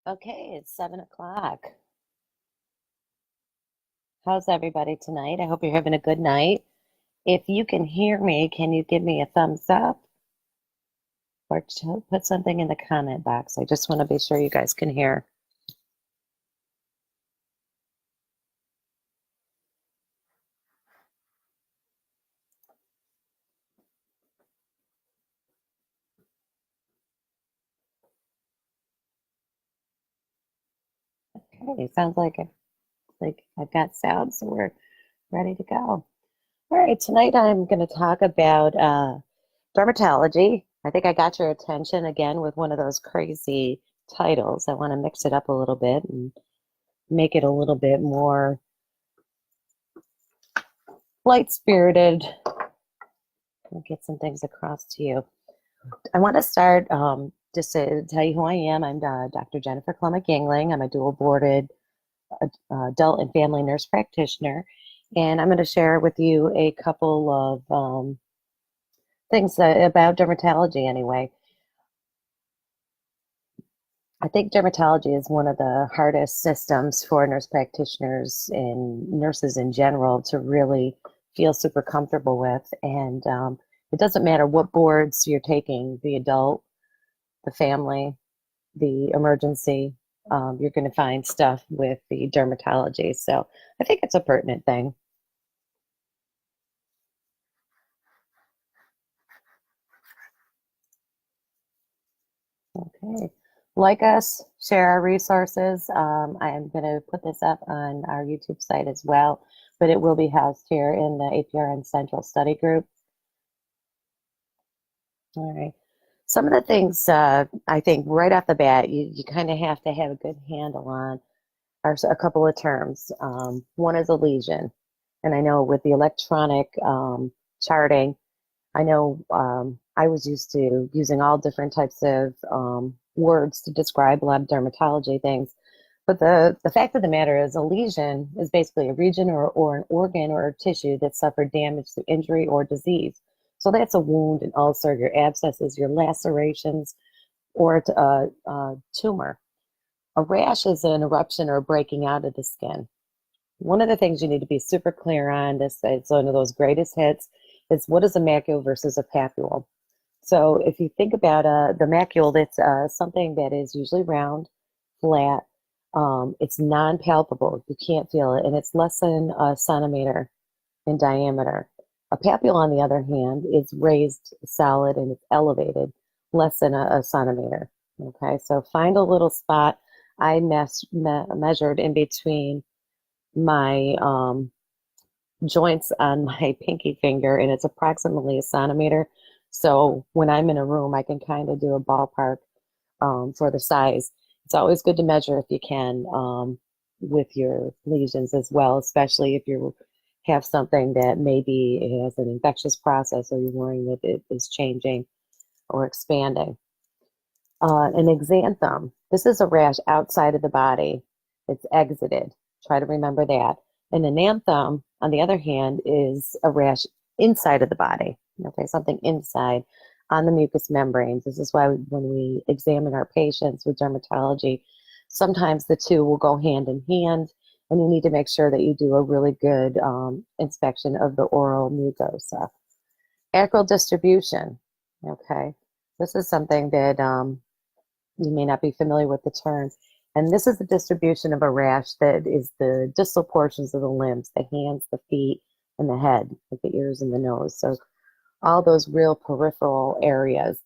Okay, it's 7 o'clock. How's everybody tonight? I hope you're having a good night. If you can hear me, can you give me a thumbs up or put something in the comment box? I just want to be sure you guys can hear. Okay, sounds like I've got sound, so we're ready to go. All right, tonight I'm going to talk about dermatology. I think I got your attention again with one of those crazy titles. I want to mix it up a little bit and make it a little bit more light-spirited and get some things across to you. I want to start just to tell you who I am. I'm Dr. Jennifer Klimek Yingling. I'm a dual-boarded adult and family nurse practitioner, and I'm going to share with you a couple of things about dermatology anyway. I think dermatology is one of the hardest systems for nurse practitioners and nurses in general to really feel super comfortable with. And it doesn't matter what boards you're taking, the adult, the family, the emergency, you're going to find stuff with the dermatology. So I think it's a pertinent thing. Okay. Like us, share our resources. I am going to put this up on our YouTube site as well, but it will be housed here in the APRN Central Study Group. All right. Some of the things I think right off the bat, you kind of have to have a good handle on are a couple of terms. One is a lesion. And I know with the electronic charting, I know I was used to using all different types of words to describe a lot of dermatology things. But the fact of the matter is a lesion is basically a region or an organ or a tissue that suffered damage through injury or disease. So that's a wound, an ulcer, your abscesses, your lacerations, or a tumor. A rash is an eruption or breaking out of the skin. One of the things you need to be super clear on, this it's one of those greatest hits, is what is a macule versus a papule. So if you think about the macule, it's something that is usually round, flat, it's non-palpable, you can't feel it, and it's less than a centimeter in diameter. A papule, on the other hand, is raised, solid, and it's elevated, less than a centimeter. Okay, so find a little spot. I measured in between my joints on my pinky finger, and it's approximately a centimeter. So when I'm in a room, I can kind of do a ballpark for the size. It's always good to measure if you can with your lesions as well, especially if you have something that maybe it has an infectious process or you're worrying that it is changing or expanding. An exanthum. This is a rash outside of the body. It's exited. Try to remember that. An ananthum, on the other hand, is a rash inside of the body. Okay, something inside on the mucous membranes. This is why when we examine our patients with dermatology, sometimes the two will go hand in hand, and you need to make sure that you do a really good inspection of the oral mucosa. Acral distribution. Okay, this is something that you may not be familiar with the term. And this is the distribution of a rash that is the distal portions of the limbs, the hands, the feet, and the head, like the ears and the nose. So all those real peripheral areas.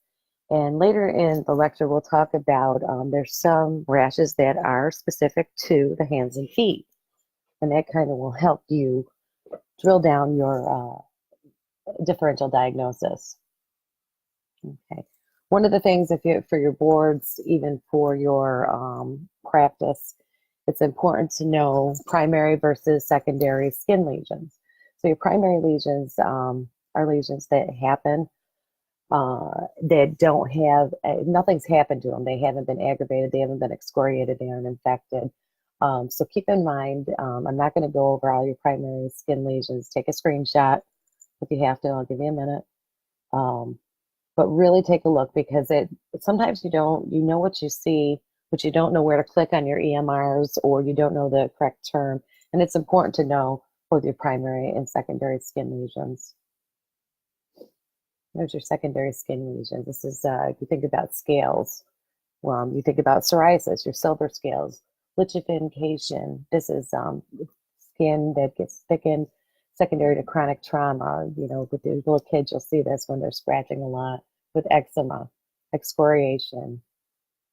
And later in the lecture, we'll talk about there's some rashes that are specific to the hands and feet. And that kind of will help you drill down your differential diagnosis. Okay. One of the things, if you for your boards, even for your practice, it's important to know primary versus secondary skin lesions. So your primary lesions are lesions that happen that don't have, nothing's happened to them. They haven't been aggravated, they haven't been excoriated, they aren't infected. So keep in mind, I'm not going to go over all your primary skin lesions. Take a screenshot if you have to. I'll give you a minute. But really take a look, because sometimes you know what you see but you don't know where to click on your EMRs, or you don't know the correct term. And it's important to know both your primary and secondary skin lesions. There's your secondary skin lesions. This is, if you think about scales, you think about psoriasis, your silver scales, lichenification. This is skin that gets thickened secondary to chronic trauma. You know, with the little kids, you'll see this when they're scratching a lot, with eczema, excoriation,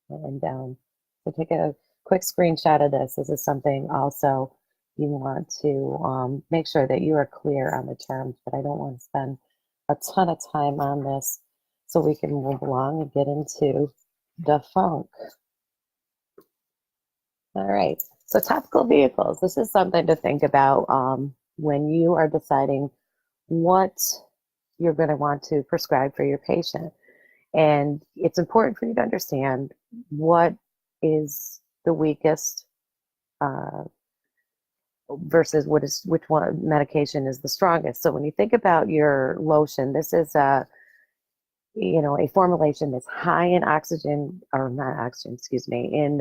and down. So take a quick screenshot of this. This is something also you want to make sure that you are clear on the terms, but I don't want to spend a ton of time on this, so we can move along and get into the funk. All right, so topical vehicles. This is something to think about when you are deciding what you're going to want to prescribe for your patient. And it's important for you to understand what is the weakest versus which one medication is the strongest. So when you think about your lotion, this is a formulation that's high in oxygen, or not oxygen, excuse me, in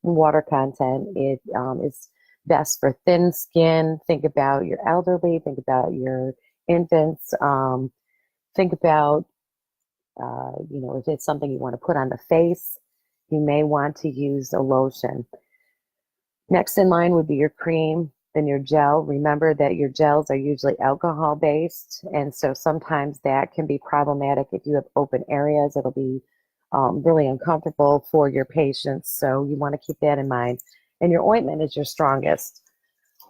water content. It is best for thin skin. Think about your elderly, think about your infants, think about, if it's something you want to put on the face, you may want to use a lotion. Next in line would be your cream, then your gel. Remember that your gels are usually alcohol-based, and so sometimes that can be problematic if you have open areas. It'll be really uncomfortable for your patients, so you want to keep that in mind. And your ointment is your strongest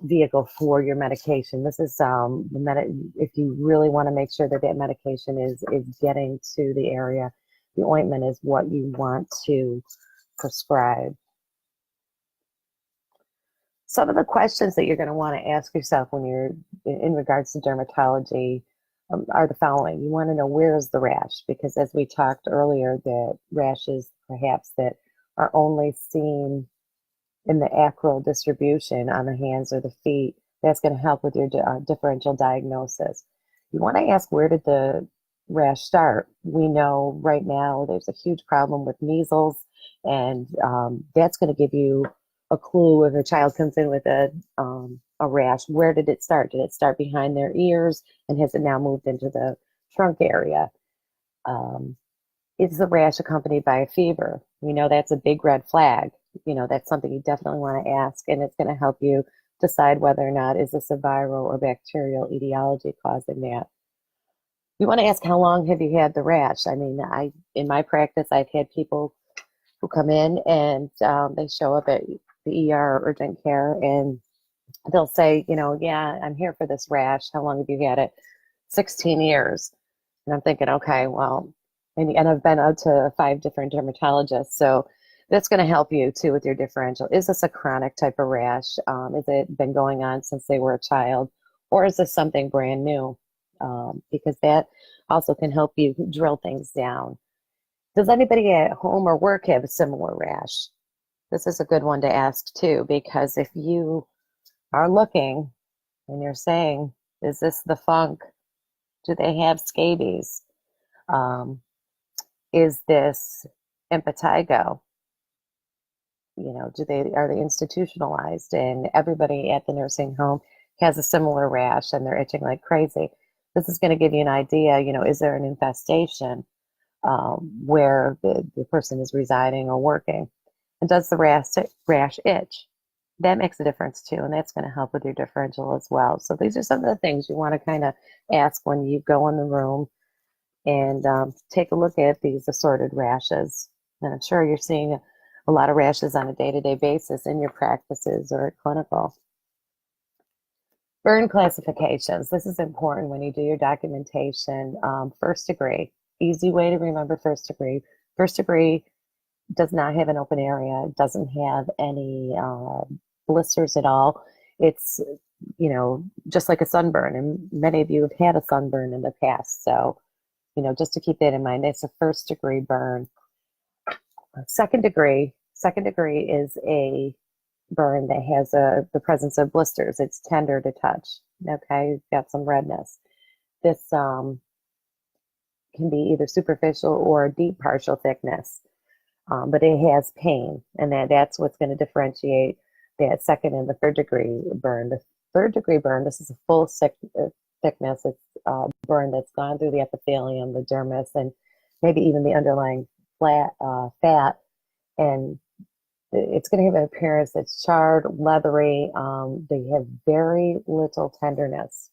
vehicle for your medication. This is if you really want to make sure that that medication is getting to the area, the ointment is what you want to prescribe. Some of the questions that you're going to want to ask yourself when you're in regards to dermatology are the following. You want to know, where is the rash? Because as we talked earlier, that rashes perhaps that are only seen in the acral distribution on the hands or the feet, that's going to help with your differential diagnosis. You want to ask, where did the rash start? We know right now there's a huge problem with measles, and that's going to give you a clue if a child comes in with a rash. Where did it start? Did it start behind their ears, and has it now moved into the trunk area? Is the rash accompanied by a fever? We know that's a big red flag. That's something you definitely want to ask, and it's going to help you decide whether or not is this a viral or bacterial etiology causing that. You want to ask, how long have you had the rash? I mean, in my practice, I've had people who come in and they show up at the ER or urgent care, and they'll say, yeah, I'm here for this rash. How long have you had it? 16 years. And I'm thinking, okay, well, and I've been out to 5 different dermatologists, so that's going to help you too with your differential. Is this a chronic type of rash? Has it been going on since they were a child, or is this something brand new? Because that also can help you drill things down. Does anybody at home or work have a similar rash? This is a good one to ask too, because if you are looking and you're saying, is this the funk? Do they have scabies? Is this impetigo? Are they institutionalized, and everybody at the nursing home has a similar rash and they're itching like crazy? This is going to give you an idea, is there an infestation where the person is residing or working? And does the rash itch? That makes a difference too, and that's going to help with your differential as well. So these are some of the things you want to kind of ask when you go in the room and take a look at these assorted rashes. And I'm sure you're seeing a lot of rashes on a day-to-day basis in your practices or at clinical. Burn classifications. This is important when you do your documentation. First degree, easy way to remember first degree. First degree does not have an open area. It doesn't have any blisters at all. It's, just like a sunburn. And many of you have had a sunburn in the past. So, just to keep that in mind, it's a first degree burn. Second degree is a burn that has the presence of blisters. It's tender to touch. Okay, you've got some redness. This can be either superficial or deep partial thickness. but it has pain, and that's what's going to differentiate that second and the third degree burn. The third degree burn, this is a full thickness. It's burn that's gone through the epithelium, the dermis, and maybe even the underlying fat, and it's going to have an appearance that's charred, leathery. They have very little tenderness.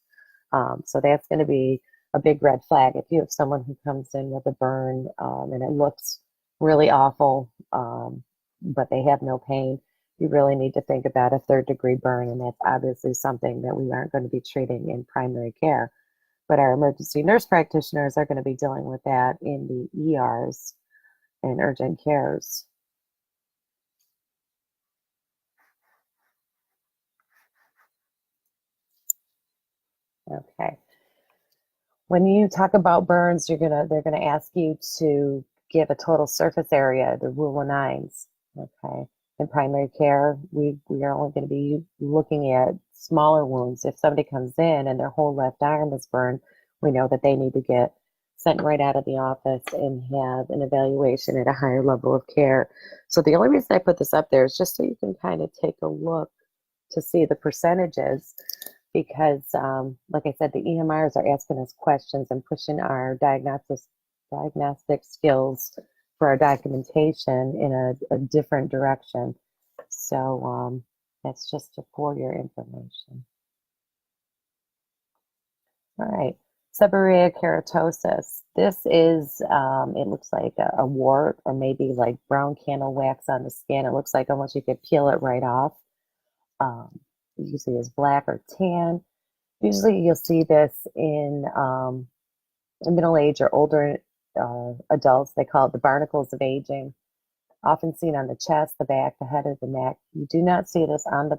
So that's going to be a big red flag. If you have someone who comes in with a burn and it looks really awful, but they have no pain, you really need to think about a third degree burn, and that's obviously something that we aren't going to be treating in primary care. But our emergency nurse practitioners are going to be dealing with that in the ERs and urgent cares. Okay. When you talk about burns, they're gonna ask you to give a total surface area, the rule of nines. Okay. In primary care, we are only going to be looking at smaller wounds. If somebody comes in and their whole left arm is burned, we know that they need to get sent right out of the office and have an evaluation at a higher level of care. So the only reason I put this up there is just so you can kind of take a look to see the percentages, because like I said, the EMRs are asking us questions and pushing our diagnostic skills for our documentation in a different direction. So that's just for your information. All right, Seborrheic Keratosis. This is, it looks like a wart or maybe like brown candle wax on the skin. It looks like almost you could peel it right off. Usually is black or tan. Usually you'll see this in middle-aged or older adults. They call it the barnacles of aging. Often seen on the chest, the back, the head, or the neck. You do not see this on the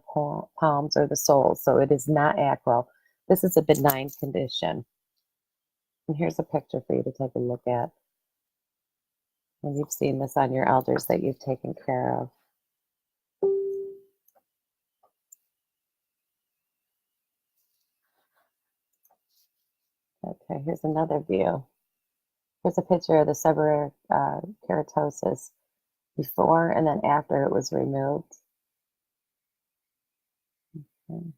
palms or the soles, so it is not acral. This is a benign condition. And here's a picture for you to take a look at. And you've seen this on your elders that you've taken care of. Okay, here's another view. Here's a picture of the seborrheic keratosis before and then after it was removed. Okay.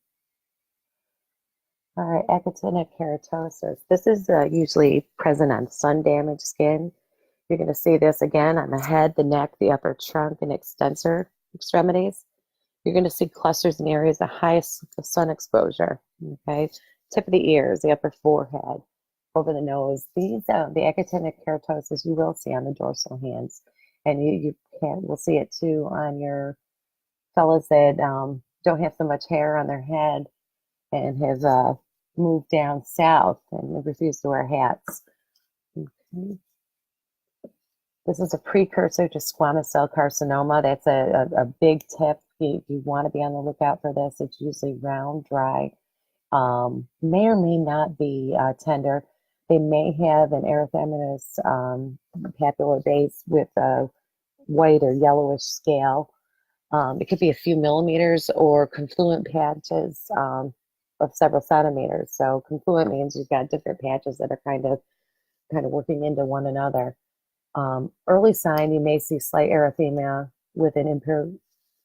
All right, actinic keratosis. This is usually present on sun-damaged skin. You're going to see this again on the head, the neck, the upper trunk, and extensor extremities. You're going to see clusters in areas of highest sun exposure. Okay, tip of the ears, the upper forehead, over the nose. These, the actinic keratosis, you will see on the dorsal hands, and we'll see it too on your fellas that don't have so much hair on their head and have moved down south and refuse to wear hats. Okay. This is a precursor to squamous cell carcinoma. That's a big tip. You want to be on the lookout for this. It's usually round, dry, may or may not be tender. They may have an erythematous papular base with a white or yellowish scale. It could be a few millimeters or confluent patches of several centimeters. So confluent means you've got different patches that are kind of working into one another. Early sign, you may see slight erythema with an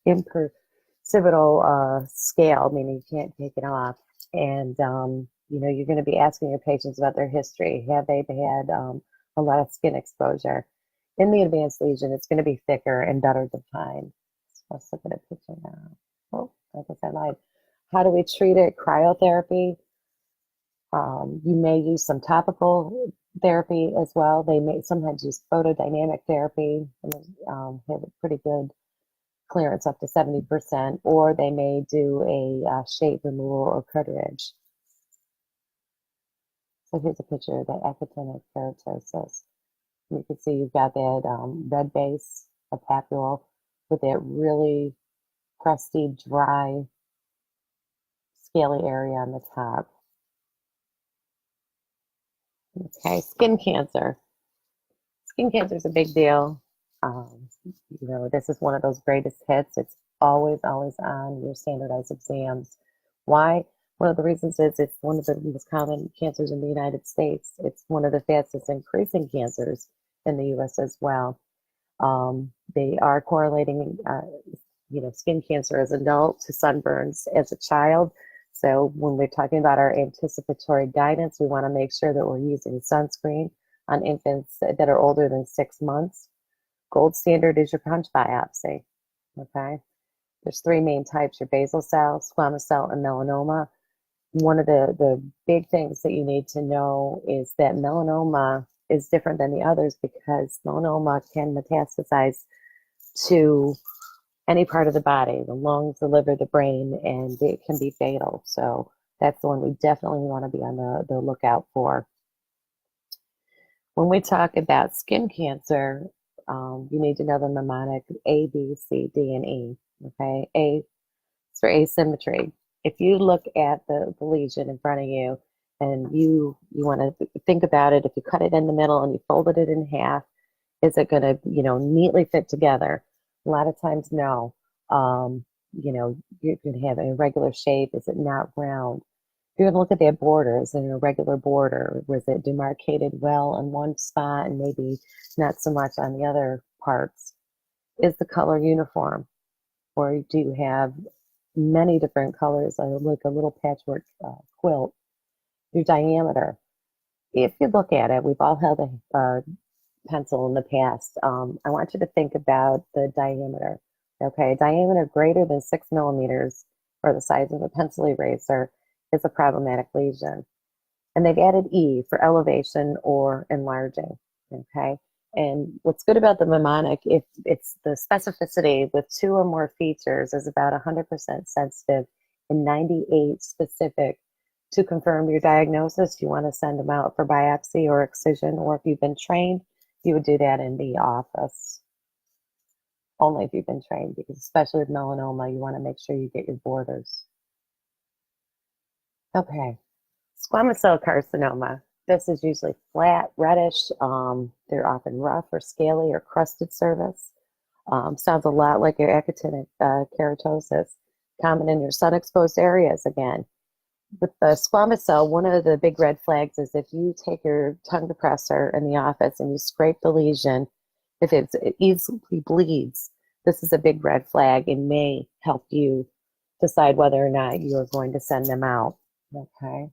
imperceptible scale, meaning you can't take it off. And, you're going to be asking your patients about their history. Have they had a lot of skin exposure? In the advanced lesion, it's going to be thicker and better defined. So let's look at a picture now. Oh, I guess I lied. How do we treat it? Cryotherapy. You may use some topical therapy as well. They may sometimes use photodynamic therapy and have a pretty good clearance up to 70%, or they may do a shape removal or cartilage. So here's a picture of the actinic keratosis. You can see you've got that red base, a papule, with that really crusty, dry, scaly area on the top. Okay, skin cancer. Skin cancer is a big deal. This is one of those greatest hits. It's always on your standardized exams. Why? One of the reasons is it's one of the most common cancers in the United States. It's one of the fastest increasing cancers in the U.S. as well. They are correlating, skin cancer as an adult to sunburns as a child. So when we're talking about our anticipatory guidance, we want to make sure that we're using sunscreen on infants that are older than 6 months. Gold standard is your punch biopsy, okay? There's 3 main types, your basal cell, squamous cell, and melanoma. One of the big things that you need to know is that melanoma is different than the others because melanoma can metastasize to any part of the body, the lungs, the liver, the brain, and it can be fatal. So that's the one we definitely want to be on the lookout for. When we talk about skin cancer, you need to know the mnemonic A, B, C, D, and E. Okay, A is for asymmetry. If you look at the lesion in front of you and you want to think about it, if you cut it in the middle and you folded it in half, is it going to, neatly fit together? A lot of times, no. You're going to have an irregular shape. Is it not round? You're going to look at that border. Is it an irregular border? Was it demarcated well in one spot and maybe not so much on the other parts? Is the color uniform? Or do you have many different colors, like a little patchwork quilt? Your diameter. If you look at it, we've all held a pencil in the past. I want you to think about the diameter. Okay, diameter greater than 6 millimeters, or the size of a pencil eraser, is a problematic lesion. And they've added E for elevation or enlarging. Okay, and what's good about the mnemonic, if it's the specificity with 2 or more features, is about 100% sensitive and 98 specific to confirm your diagnosis. You want to send them out for biopsy or excision, or if you've been trained, you would do that in the office. Only if you've been trained, because especially with melanoma, you want to make sure you get your borders. Okay, squamous cell carcinoma. This is usually flat, reddish. They're often rough or scaly or crusted surface. Sounds a lot like your actinic keratosis, common in your sun-exposed areas again. With the squamous cell, one of the big red flags is if you take your tongue depressor in the office and you scrape the lesion, if it easily bleeds, this is a big red flag and may help you decide whether or not you are going to send them out. Okay.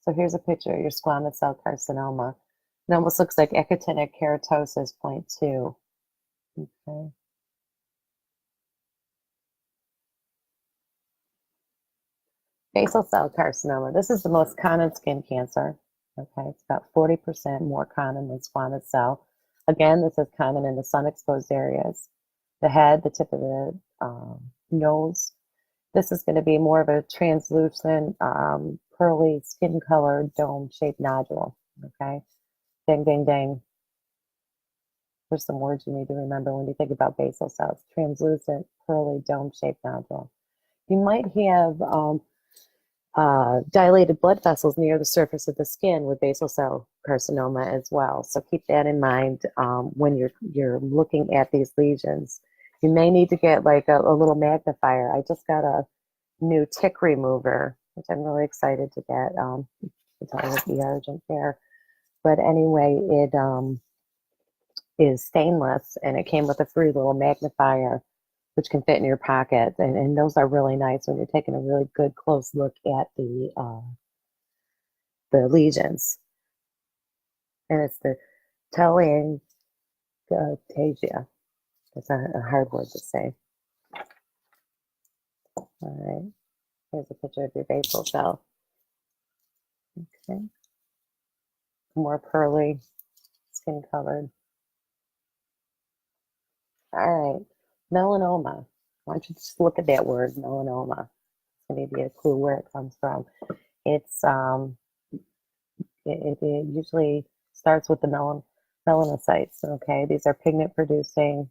So here's a picture of your squamous cell carcinoma. It almost looks like actinic keratosis 0.2. Okay. Basal cell carcinoma. This is the most common skin cancer. Okay, it's about 40% more common than squamous cell. Again, this is common in the sun-exposed areas. The head, the tip of the nose. This is going to be more of a translucent, pearly, skin-colored, dome-shaped nodule. Okay, ding, ding, ding. There's some words you need to remember when you think about basal cells. Translucent, pearly, dome-shaped nodule. You might have dilated blood vessels near the surface of the skin with basal cell carcinoma as well. So keep that in mind when you're looking at these lesions. You may need to get like a little magnifier. I just got a new tick remover, which I'm really excited to get. It's all with the urgent care. But anyway, it is stainless and it came with a free little magnifier which can fit in your pocket. And those are really nice when you're taking a really good close look at the lesions. And it's the telangiectasia. That's a hard word to say. All right. Here's a picture of your basal cell. Okay. More pearly, skin colored. All right. Melanoma. Why don't you just look at that word, melanoma? It's going to give you a clue where it comes from. It's it usually starts with the melanocytes. Okay, these are pigment-producing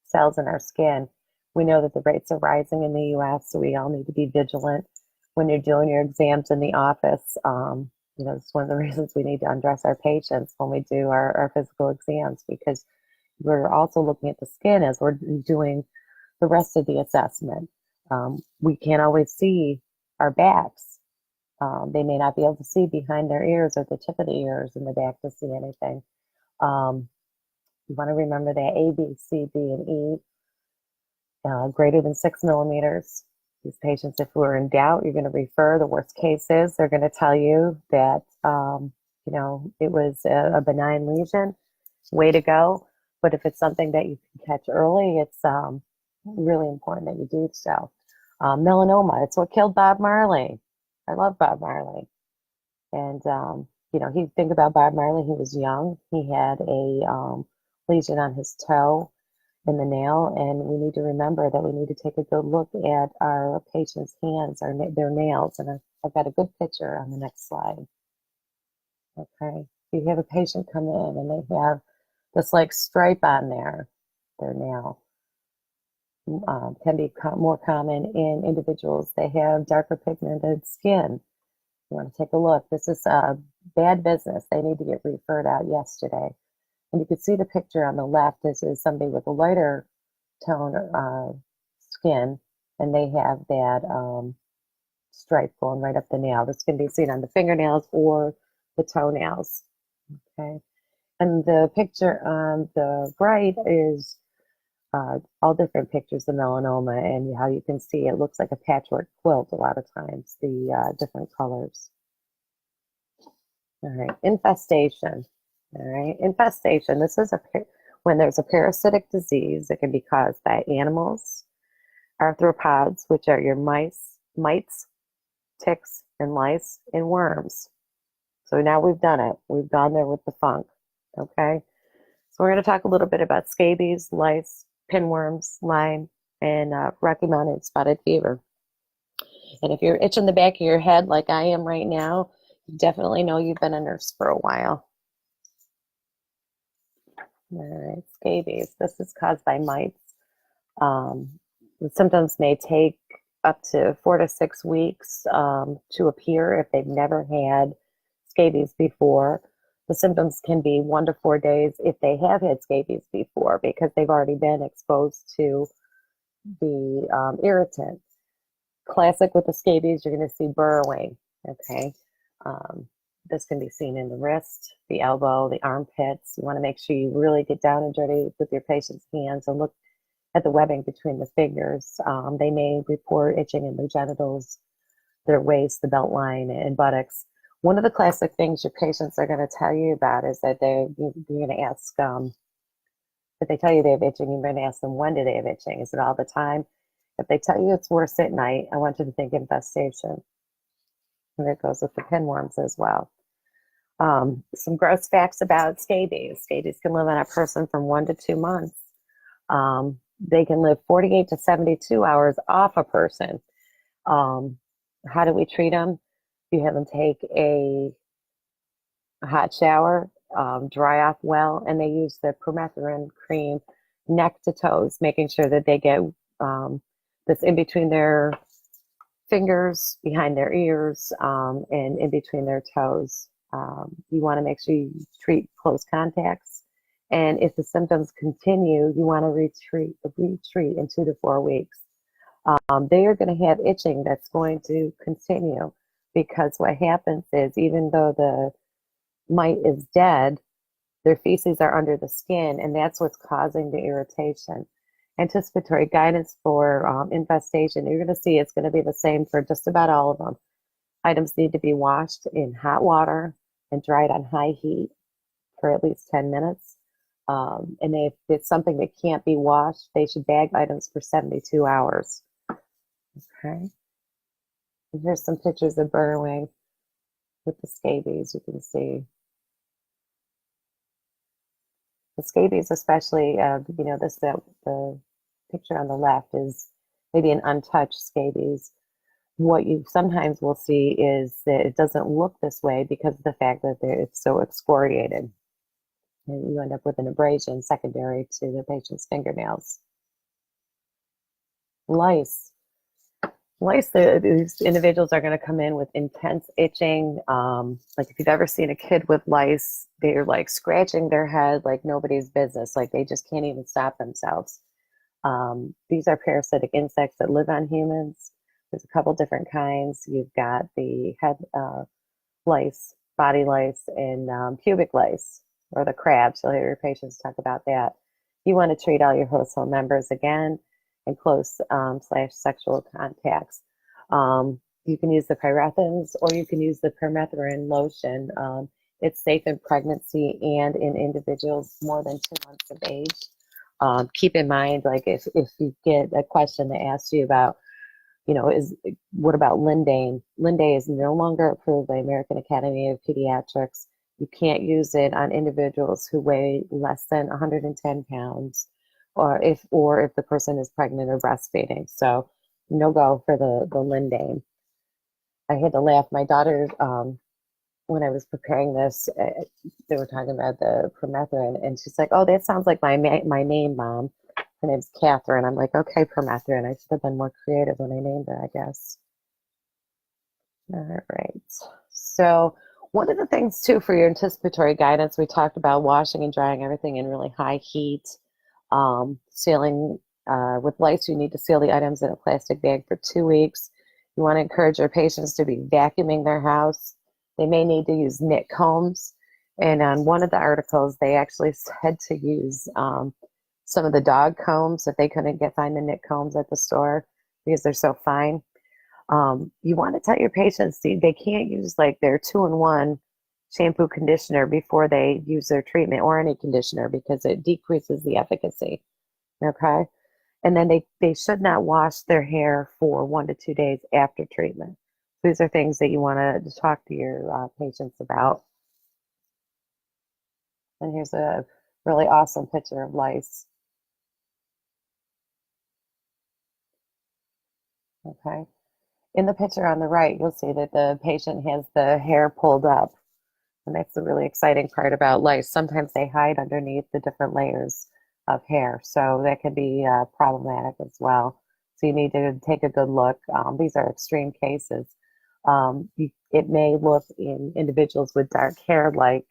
cells in our skin. We know that the rates are rising in the U.S., so we all need to be vigilant when you're doing your exams in the office. It's one of the reasons we need to undress our patients when we do our physical exams, because we're also looking at the skin as we're doing the rest of the assessment. We can't always see our backs. They may not be able to see behind their ears or the tip of the ears in the back to see anything. You want to remember that A, B, C, D, and E, greater than 6 millimeters. These patients, if we're in doubt, you're going to refer. The worst case is they're going to tell you that, it was a benign lesion. Way to go. But if it's something that you can catch early, it's really important that you do so. Melanoma, it's what killed Bob Marley. I love Bob Marley. And, think about Bob Marley, he was young. He had a lesion on his toe in the nail, and we need to remember that we need to take a good look at our patient's hands, their nails. And I've got a good picture on the next slide. Okay, you have a patient come in and they have this like stripe on their nail. Can be more common in individuals that have darker pigmented skin. You want to take a look. This is bad business. They need to get referred out yesterday. And you can see the picture on the left. This is somebody with a lighter tone skin, and they have that stripe going right up the nail. This can be seen on the fingernails or the toenails. Okay. And the picture on the right is all different pictures of melanoma, and how you can see it looks like a patchwork quilt a lot of times, the different colors. All right, infestation. All right, infestation. This is when there's a parasitic disease that can be caused by animals, arthropods, which are your mites, ticks, and lice, and worms. So now we've done it. We've gone there with the funk. Okay, so we're going to talk a little bit about scabies, lice, pinworms, Lyme, and Rocky Mountain spotted fever. And if you're itching the back of your head like I am right now, you definitely know you've been a nurse for a while. All right, scabies. This is caused by mites. The symptoms may take up to 4 to 6 weeks to appear if they've never had scabies before. The symptoms can be 1 to 4 days if they have had scabies before, because they've already been exposed to the irritant. Classic with the scabies, you're going to see burrowing. Okay, this can be seen in the wrist, the elbow, the armpits. You want to make sure you really get down and dirty with your patient's hands and look at the webbing between the fingers. They may report itching in their genitals, their waist, the belt line, and buttocks. One of the classic things your patients are going to tell you about is that you're going to ask, if they tell you they have itching, you're going to ask them, when do they have itching? Is it all the time? If they tell you it's worse at night, I want you to think infestation. And it goes with the pinworms as well. Some gross facts about scabies. Scabies can live on a person from 1 to 2 months. They can live 48 to 72 hours off a person. How do we treat them? You have them take a hot shower, dry off well, and they use the permethrin cream neck to toes, making sure that they get this in between their fingers, behind their ears, and in between their toes. You want to make sure you treat close contacts. And if the symptoms continue, you want to retreat in 2 to 4 weeks. They are going to have itching that's going to continue, because what happens is, even though the mite is dead, their feces are under the skin, and that's what's causing the irritation. Anticipatory guidance for infestation, you're going to see it's going to be the same for just about all of them. Items need to be washed in hot water and dried on high heat for at least 10 minutes. And if it's something that can't be washed, they should bag items for 72 hours. Okay. And here's some pictures of burrowing with the scabies. You can see the scabies, especially, the picture on the left is maybe an untouched scabies. What you sometimes will see is that it doesn't look this way because of the fact that it's so excoriated. And you end up with an abrasion secondary to the patient's fingernails. Lice. These individuals are going to come in with intense itching. Like if you've ever seen a kid with lice, they're like scratching their head like nobody's business. Like they just can't even stop themselves. These are parasitic insects that live on humans. There's a couple different kinds. You've got the head lice, body lice, and pubic lice. or the crabs. You'll hear your patients talk about that. You want to treat all your household members again and close / sexual contacts. You can use the pyrethins or you can use the permethrin lotion. It's safe in pregnancy and in individuals more than 2 months of age. Keep in mind, like if you get a question that asks you about, what about Lindane? Lindane is no longer approved by American Academy of Pediatrics. You can't use it on individuals who weigh less than 110 pounds, or if the person is pregnant or breastfeeding. So no go for the Lindane. I had to laugh. My daughter, when I was preparing this, they were talking about the permethrin, and she's like, "Oh, that sounds like my name, Mom." Her name's Catherine. I'm like, "Okay, permethrin." I should have been more creative when I named her, I guess. All right. So one of the things too for your anticipatory guidance, we talked about washing and drying everything in really high heat. Sealing with lice, you need to seal the items in a plastic bag for 2 weeks. You want to encourage your patients to be vacuuming their house. They may need to use knit combs. And on one of the articles, they actually said to use some of the dog combs if they couldn't find the knit combs at the store because they're so fine. You want to tell your patients they can't use like their 2-in-1 shampoo conditioner before they use their treatment or any conditioner because it decreases the efficacy. Okay. And then they should not wash their hair for 1 to 2 days after treatment. These are things that you want to talk to your patients about. And here's a really awesome picture of lice. Okay. In the picture on the right, you'll see that the patient has the hair pulled up. And that's the really exciting part about lice. Sometimes they hide underneath the different layers of hair. So that can be problematic as well. So you need to take a good look. These are extreme cases. It may look in individuals with dark hair like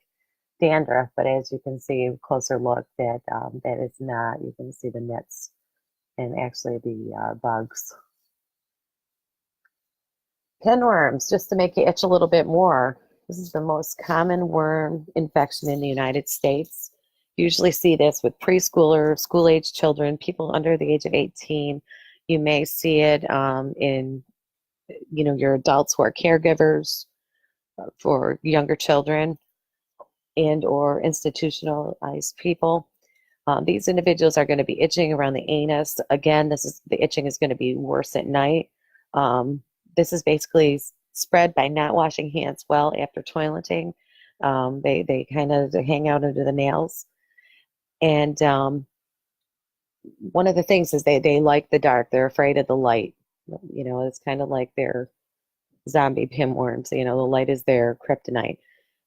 dandruff, but as you can see, a closer look, that is not. You can see the nits and actually the bugs. Pinworms, just to make you itch a little bit more. This is the most common worm infection in the United States. You usually see this with preschoolers, school-age children, people under the age of 18. You may see it in, your adults who are caregivers for younger children and or institutionalized people. These individuals are going to be itching around the anus. Again, the itching is going to be worse at night. This is basically spread by not washing hands well after toileting. They kind of hang out under the nails. And one of the things is they like the dark. They're afraid of the light. It's kind of like their zombie pinworms. The light is their kryptonite.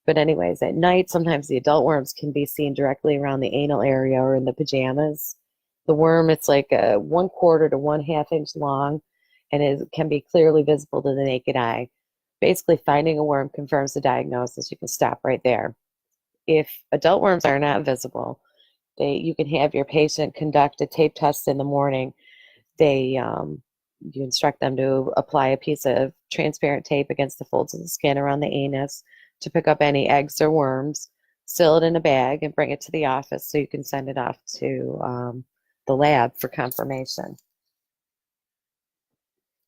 But anyways, at night, sometimes the adult worms can be seen directly around the anal area or in the pajamas. The worm, it's like a 1/4 to 1/2 inch long, and it can be clearly visible to the naked eye. Basically, finding a worm confirms the diagnosis. You can stop right there. If adult worms are not visible, you can have your patient conduct a tape test in the morning. You instruct them to apply a piece of transparent tape against the folds of the skin around the anus to pick up any eggs or worms, seal it in a bag, and bring it to the office so you can send it off to the lab for confirmation.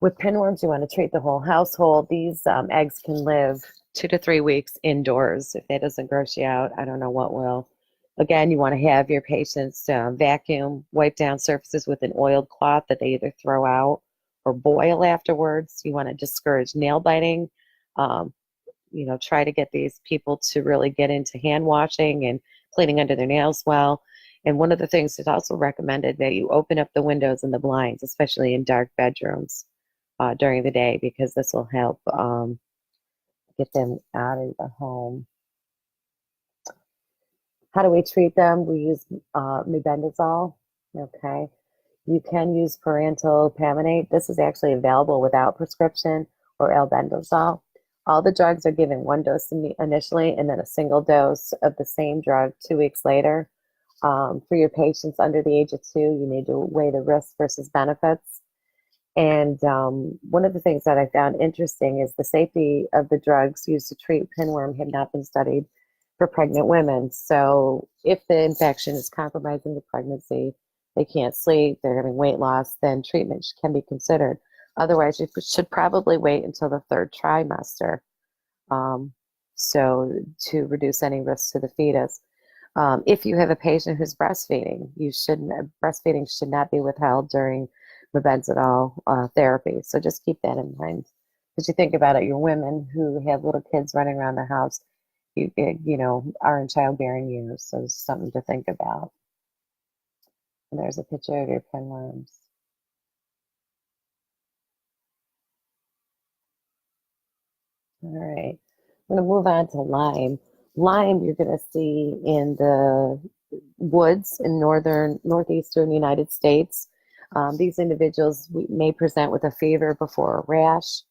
With pinworms, you want to treat the whole household. These eggs can live 2 to 3 weeks indoors. If that doesn't gross you out, I don't know what will. Again, you want to have your patients vacuum, wipe down surfaces with an oiled cloth that they either throw out or boil afterwards. You want to discourage nail biting. Try to get these people to really get into hand washing and cleaning under their nails well. And one of the things that's also recommended that you open up the windows and the blinds, especially in dark bedrooms during the day, because this will help get them out of the home. How do we treat them? We use mebendazole. Okay. You can use parental paminate. This is actually available without prescription, or albendazole. All the drugs are given 1 dose initially and then a single dose of the same drug 2 weeks later. For your patients under the age of 2, you need to weigh the risks versus benefits. And one of the things that I found interesting is the safety of the drugs used to treat pinworm had not been studied for pregnant women. So if the infection is compromising the pregnancy, they can't sleep, they're having weight loss, then treatment can be considered. Otherwise, you should probably wait until the third trimester, so to reduce any risk to the fetus. If you have a patient who's breastfeeding, breastfeeding should not be withheld during mebendazole therapy. So just keep that in mind. Because you think about it, your women who have little kids running around the house, you know, are in childbearing years. So it's something to think about. And there's a picture of your pinworms. All right, I'm going to move on to Lyme. Lyme, you're going to see in the woods in northeastern United States. These individuals may present with a fever before a rash.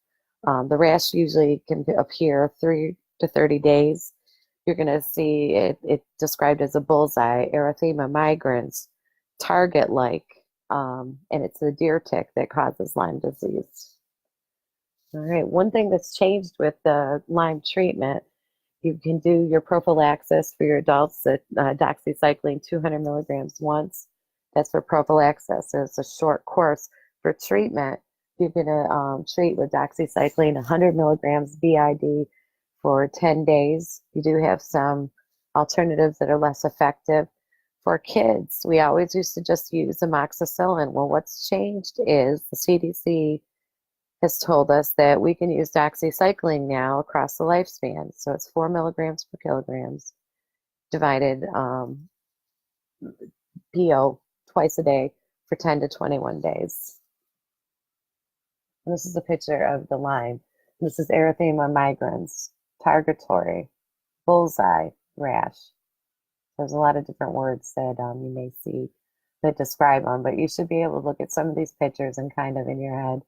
The rash usually can appear 3 to 30 days. You're going to see it described as a bullseye, Erythema migrans, target-like, and it's the deer tick that causes Lyme disease. All right, one thing that's changed with the Lyme treatment, you can do your prophylaxis for your adults at doxycycline 200 milligrams once. That's for prophylaxis. So it's a short course. For treatment, you're going to treat with doxycycline 100 milligrams BID for 10 days. You do have some alternatives that are less effective. For kids, we always used to just use amoxicillin. Well, what's changed is the CDC has told us that we can use doxycycline now across the lifespan. So it's 4 milligrams per kilograms divided PO twice a day for 10 to 21 days. And this is a picture of the Lyme. This is Erythema migrans, targetory, bullseye, rash. There's a lot of different words that you may see that describe them, but you should be able to look at some of these pictures and kind of in your head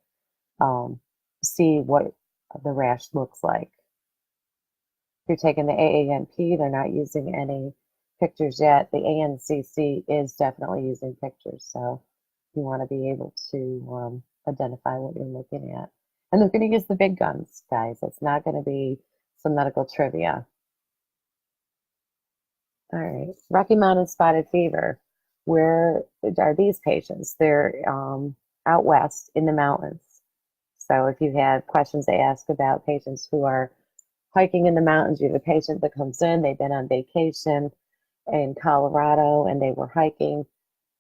see what the rash looks like. If you're taking the AANP, they're not using any pictures yet. The ANCC is definitely using pictures, so you want to be able to identify what you're looking at. And they're going to use the big guns, guys. It's not going to be some medical trivia. All right, Rocky Mountain spotted fever. Where are these patients? They're out west in the mountains. So if you have questions they ask about patients who are hiking in the mountains, you have a patient that comes in, they've been on vacation in Colorado and they were hiking,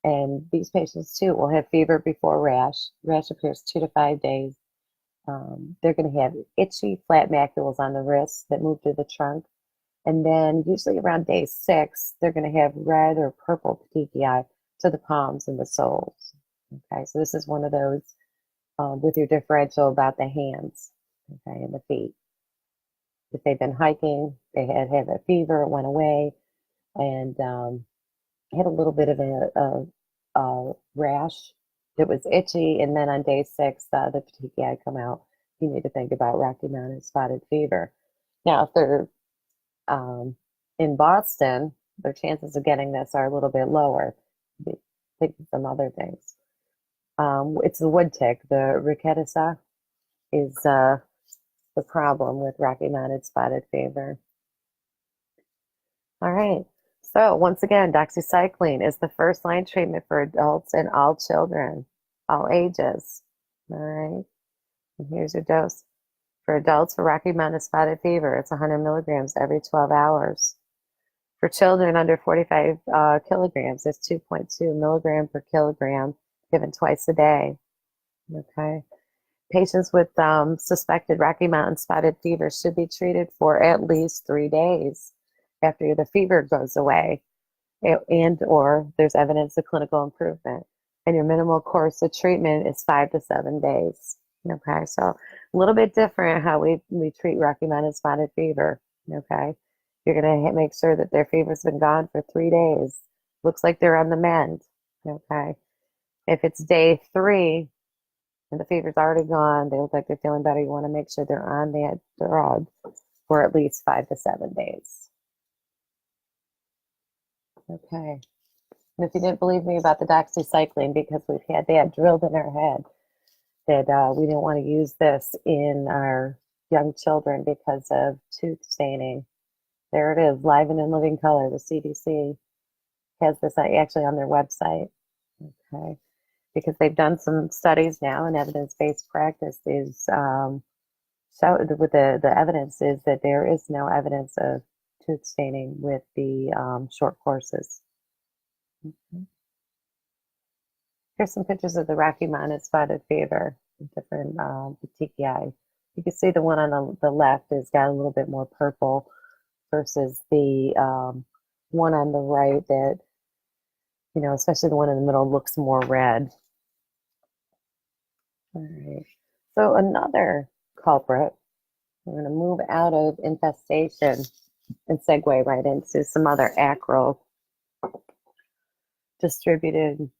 and these patients too will have fever before rash. Rash appears 2 to 5 days. They're going to have itchy flat macules on the wrists that move to the trunk. And then usually around day 6, they're going to have red or purple petechiae to the palms and the soles. Okay, so this is one of those with your differential about the hands, okay, and the feet. If they've been hiking, they had a fever, it went away, and had a little bit of a rash that was itchy, and then on day 6, the petechiae come out. You need to think about Rocky Mountain spotted fever. Now, if they're in Boston, their chances of getting this are a little bit lower. Think of some other things. It's the wood tick. The rickettsia is the problem with Rocky Mountain spotted fever. All right. So once again, doxycycline is the first line treatment for adults and all children, all ages. All right. And here's your dose. For adults for Rocky Mountain spotted fever, it's 100 milligrams every 12 hours. For children under 45 kilograms, it's 2.2 milligram per kilogram given twice a day. Okay. Patients with suspected Rocky Mountain spotted fever should be treated for at least 3 days after the fever goes away and or there's evidence of clinical improvement. And your minimal course of treatment is 5 to 7 days. Okay, so a little bit different how we treat Rocky Mountain spotted fever. Okay, you're going to make sure that their fever's been gone for 3 days. Looks like they're on the mend. Okay, if it's day 3 and the fever's already gone, they look like they're feeling better, you want to make sure they're on that drug for at least 5 to 7 days. Okay, and if you didn't believe me about the doxycycline, because we've had that drilled in our head, that we didn't want to use this in our young children because of tooth staining There it is, live and in living color. The CDC has this actually on their website. Okay, because they've done some studies now, and evidence-based practice is so with the evidence is that there is no evidence of tooth staining with the short courses. Okay. Here's some pictures of the Rocky Mountain spotted fever, different petechiae. You can see the one on the left has got a little bit more purple versus the one on the right that, especially the one in the middle looks more red. All right. So another culprit, we're going to move out of infestation and segue right into some other acral distributed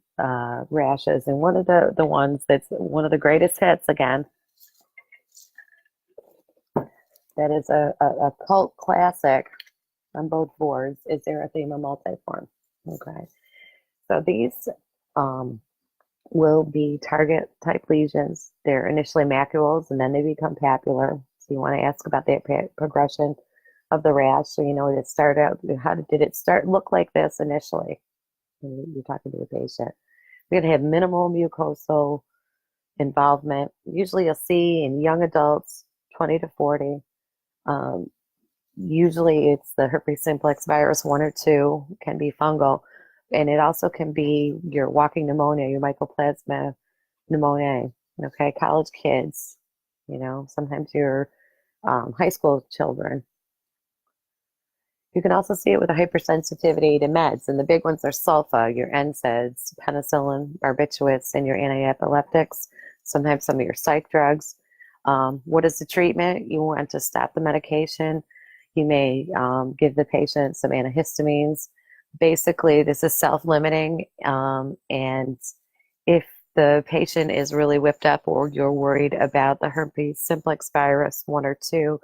rashes. And one of the ones that's one of the greatest hits, again, that is a cult classic on both boards, is Erythema Multiform. Okay. So these will be target type lesions. They're initially macules and then they become papular. So you want to ask about the progression of the rash. So you know it started out, how did it start look like this initially when you're talking to the patient. We're going to have minimal mucosal involvement. Usually you'll see in young adults, 20 to 40. Usually it's the herpes simplex virus 1 or 2, can be fungal. And it also can be your walking pneumonia, your mycoplasma pneumoniae. Okay, college kids, sometimes your high school children. You can also see it with a hypersensitivity to meds, and the big ones are sulfa, your NSAIDs, penicillin, barbiturates, and your antiepileptics, sometimes some of your psych drugs. What is the treatment? You want to stop the medication. You may give the patient some antihistamines. Basically, this is self-limiting, and if the patient is really whipped up or you're worried about the herpes simplex virus 1 or 2,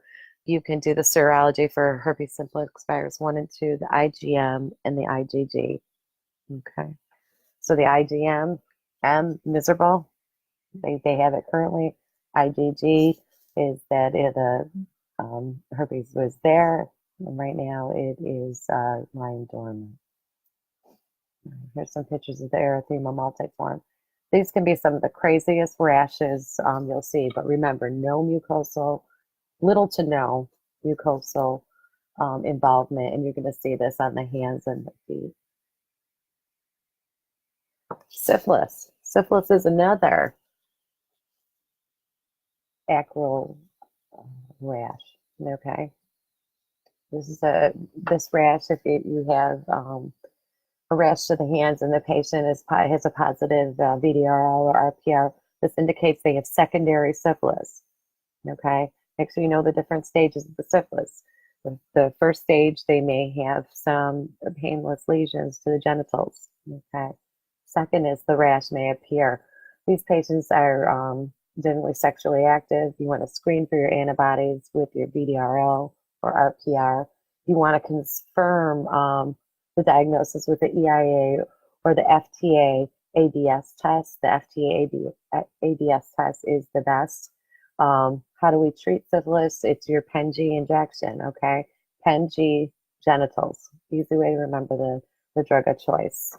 you can do the serology for herpes simplex virus 1 and 2, the IgM and the IgG. Okay, so the IgM, miserable. They have it currently. IgG is that the herpes was there, and right now it is lying dormant. Here's some pictures of the Erythema multiform. These can be some of the craziest rashes you'll see, but remember, no mucosal, little to no mucosal involvement, and you're going to see this on the hands and the feet. Syphilis. Syphilis is another acral rash. Okay, this rash. If you have a rash to the hands and the patient has a positive VDRL or RPR, this indicates they have secondary syphilis. Okay, make sure you know the different stages of the syphilis. The first stage, they may have some painless lesions to the genitals. Okay, second is the rash may appear. These patients are generally sexually active. You want to screen for your antibodies with your VDRL or RPR. You want to confirm the diagnosis with the EIA or the FTA ABS test. The FTA ABS test is the best. How do we treat syphilis? It's your PENG injection, okay? PENG genitals. Easy way to remember the drug of choice.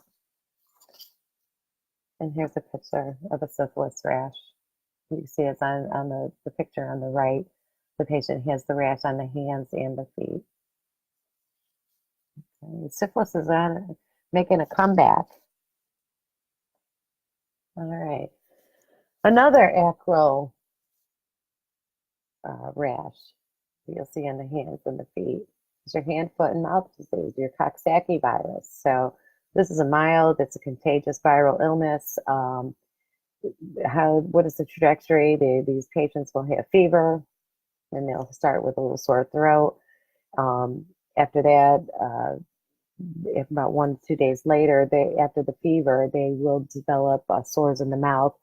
And here's a picture of a syphilis rash. You see it's on the picture on the right. The patient has the rash on the hands and the feet. Okay. Syphilis is making a comeback. All right. Another acral rash you'll see on the hands and the feet is your hand, foot, and mouth disease, your Coxsackie virus. So this is it's a contagious viral illness. What is the trajectory? These patients will have fever, and they'll start with a little sore throat. After that, if about 1 to 2 days later, after the fever, they will develop sores in the mouth,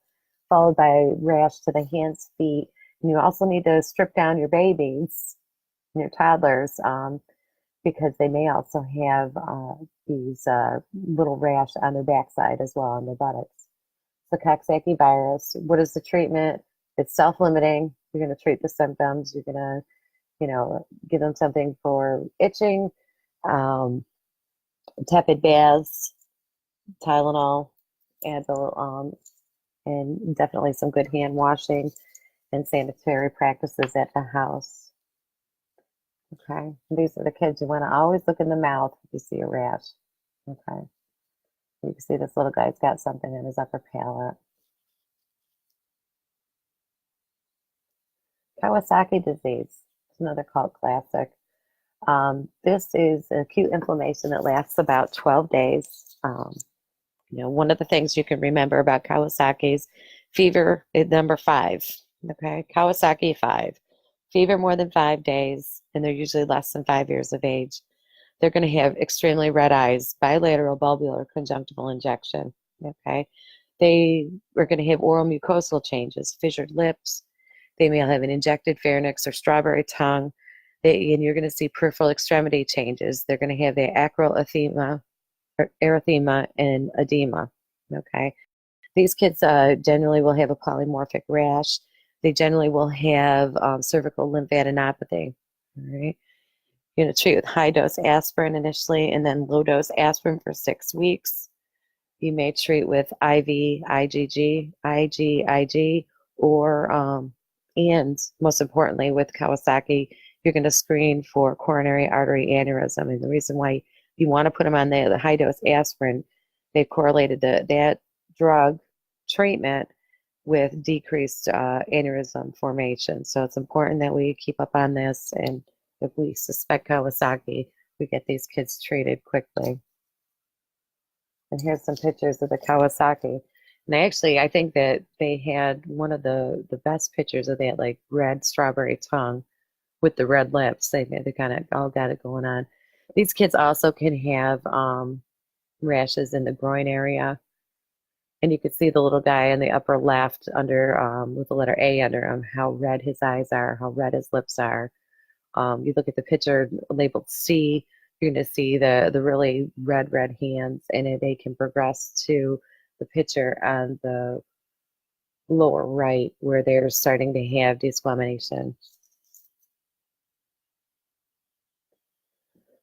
followed by rash to the hands, feet. And you also need to strip down your babies, your toddlers, because they may also have these little rash on their backside as well, on their buttocks. The Coxsackie virus, what is the treatment? It's self-limiting. You're going to treat the symptoms. You're going to give them something for itching, um, tepid baths, Tylenol, Advil, and definitely some good hand washing and sanitary practices at the house. Okay, these are the kids you want to always look in the mouth if you see a rash. Okay, you can see this little guy's got something in his upper palate. Kawasaki disease is another cult classic. This is acute inflammation that lasts about 12 days. One of the things you can remember about Kawasaki's fever is number 5. Okay, Kawasaki 5. Fever more than 5 days, and they're usually less than 5 years of age. They're going to have extremely red eyes, bilateral bulbular conjunctival injection. Okay, they are going to have oral mucosal changes, fissured lips. They may have an injected pharynx or strawberry tongue. And you're going to see peripheral extremity changes. They're going to have the acral erythema and edema. Okay, these kids generally will have a polymorphic rash. They generally will have cervical lymphadenopathy. All right, you're going to treat with high-dose aspirin initially, and then low-dose aspirin for 6 weeks. You may treat with IV, IgG, or and most importantly, with Kawasaki, you're going to screen for coronary artery aneurysm. And the reason why you want to put them on the high-dose aspirin, they've correlated that drug treatment with decreased aneurysm formation. So it's important that we keep up on this, and if we suspect Kawasaki, we get these kids treated quickly. And here's some pictures of the Kawasaki. And I think that they had one of the best pictures of that, like, red strawberry tongue with the red lips. They kind of all got it going on. These kids also can have rashes in the groin area. And you can see the little guy in the upper left under with the letter A under him, how red his eyes are, how red his lips are. You look at the picture labeled C, you're going to see the really red hands, and they can progress to the picture on the lower right where they're starting to have desquamation.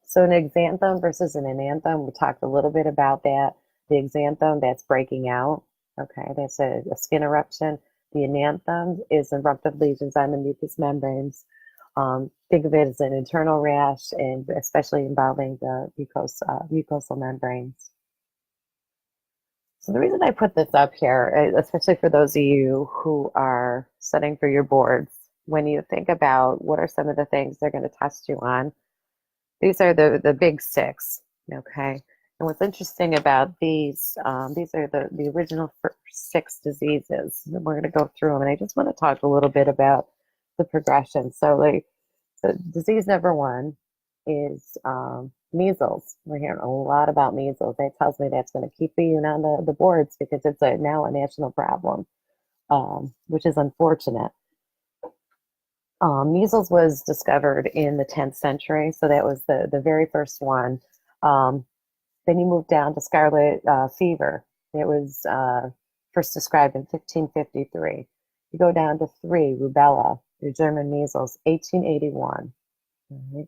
So an exanthum versus an enanthum, we talked a little bit about that. The exanthum, that's breaking out. Okay, that's a skin eruption. The enanthum is eruptive lesions on the mucous membranes. Think of it as an internal rash, and especially involving the mucosal membranes. So the reason I put this up here, especially for those of you who are studying for your boards, when you think about what are some of the things they're going to test you on, these are the big 6, okay? And what's interesting about these are the original 6 diseases. And we're going to go through them, and I just want to talk a little bit about the progression. So disease number 1 is measles. We're hearing a lot about measles. That tells me that's going to keep being on the boards because it's now a national problem, which is unfortunate. Measles was discovered in the 10th century, so that was the very first one. Then you move down to Scarlet Fever. It was first described in 1553. You go down to 3, Rubella-German Measles, 1881. Right.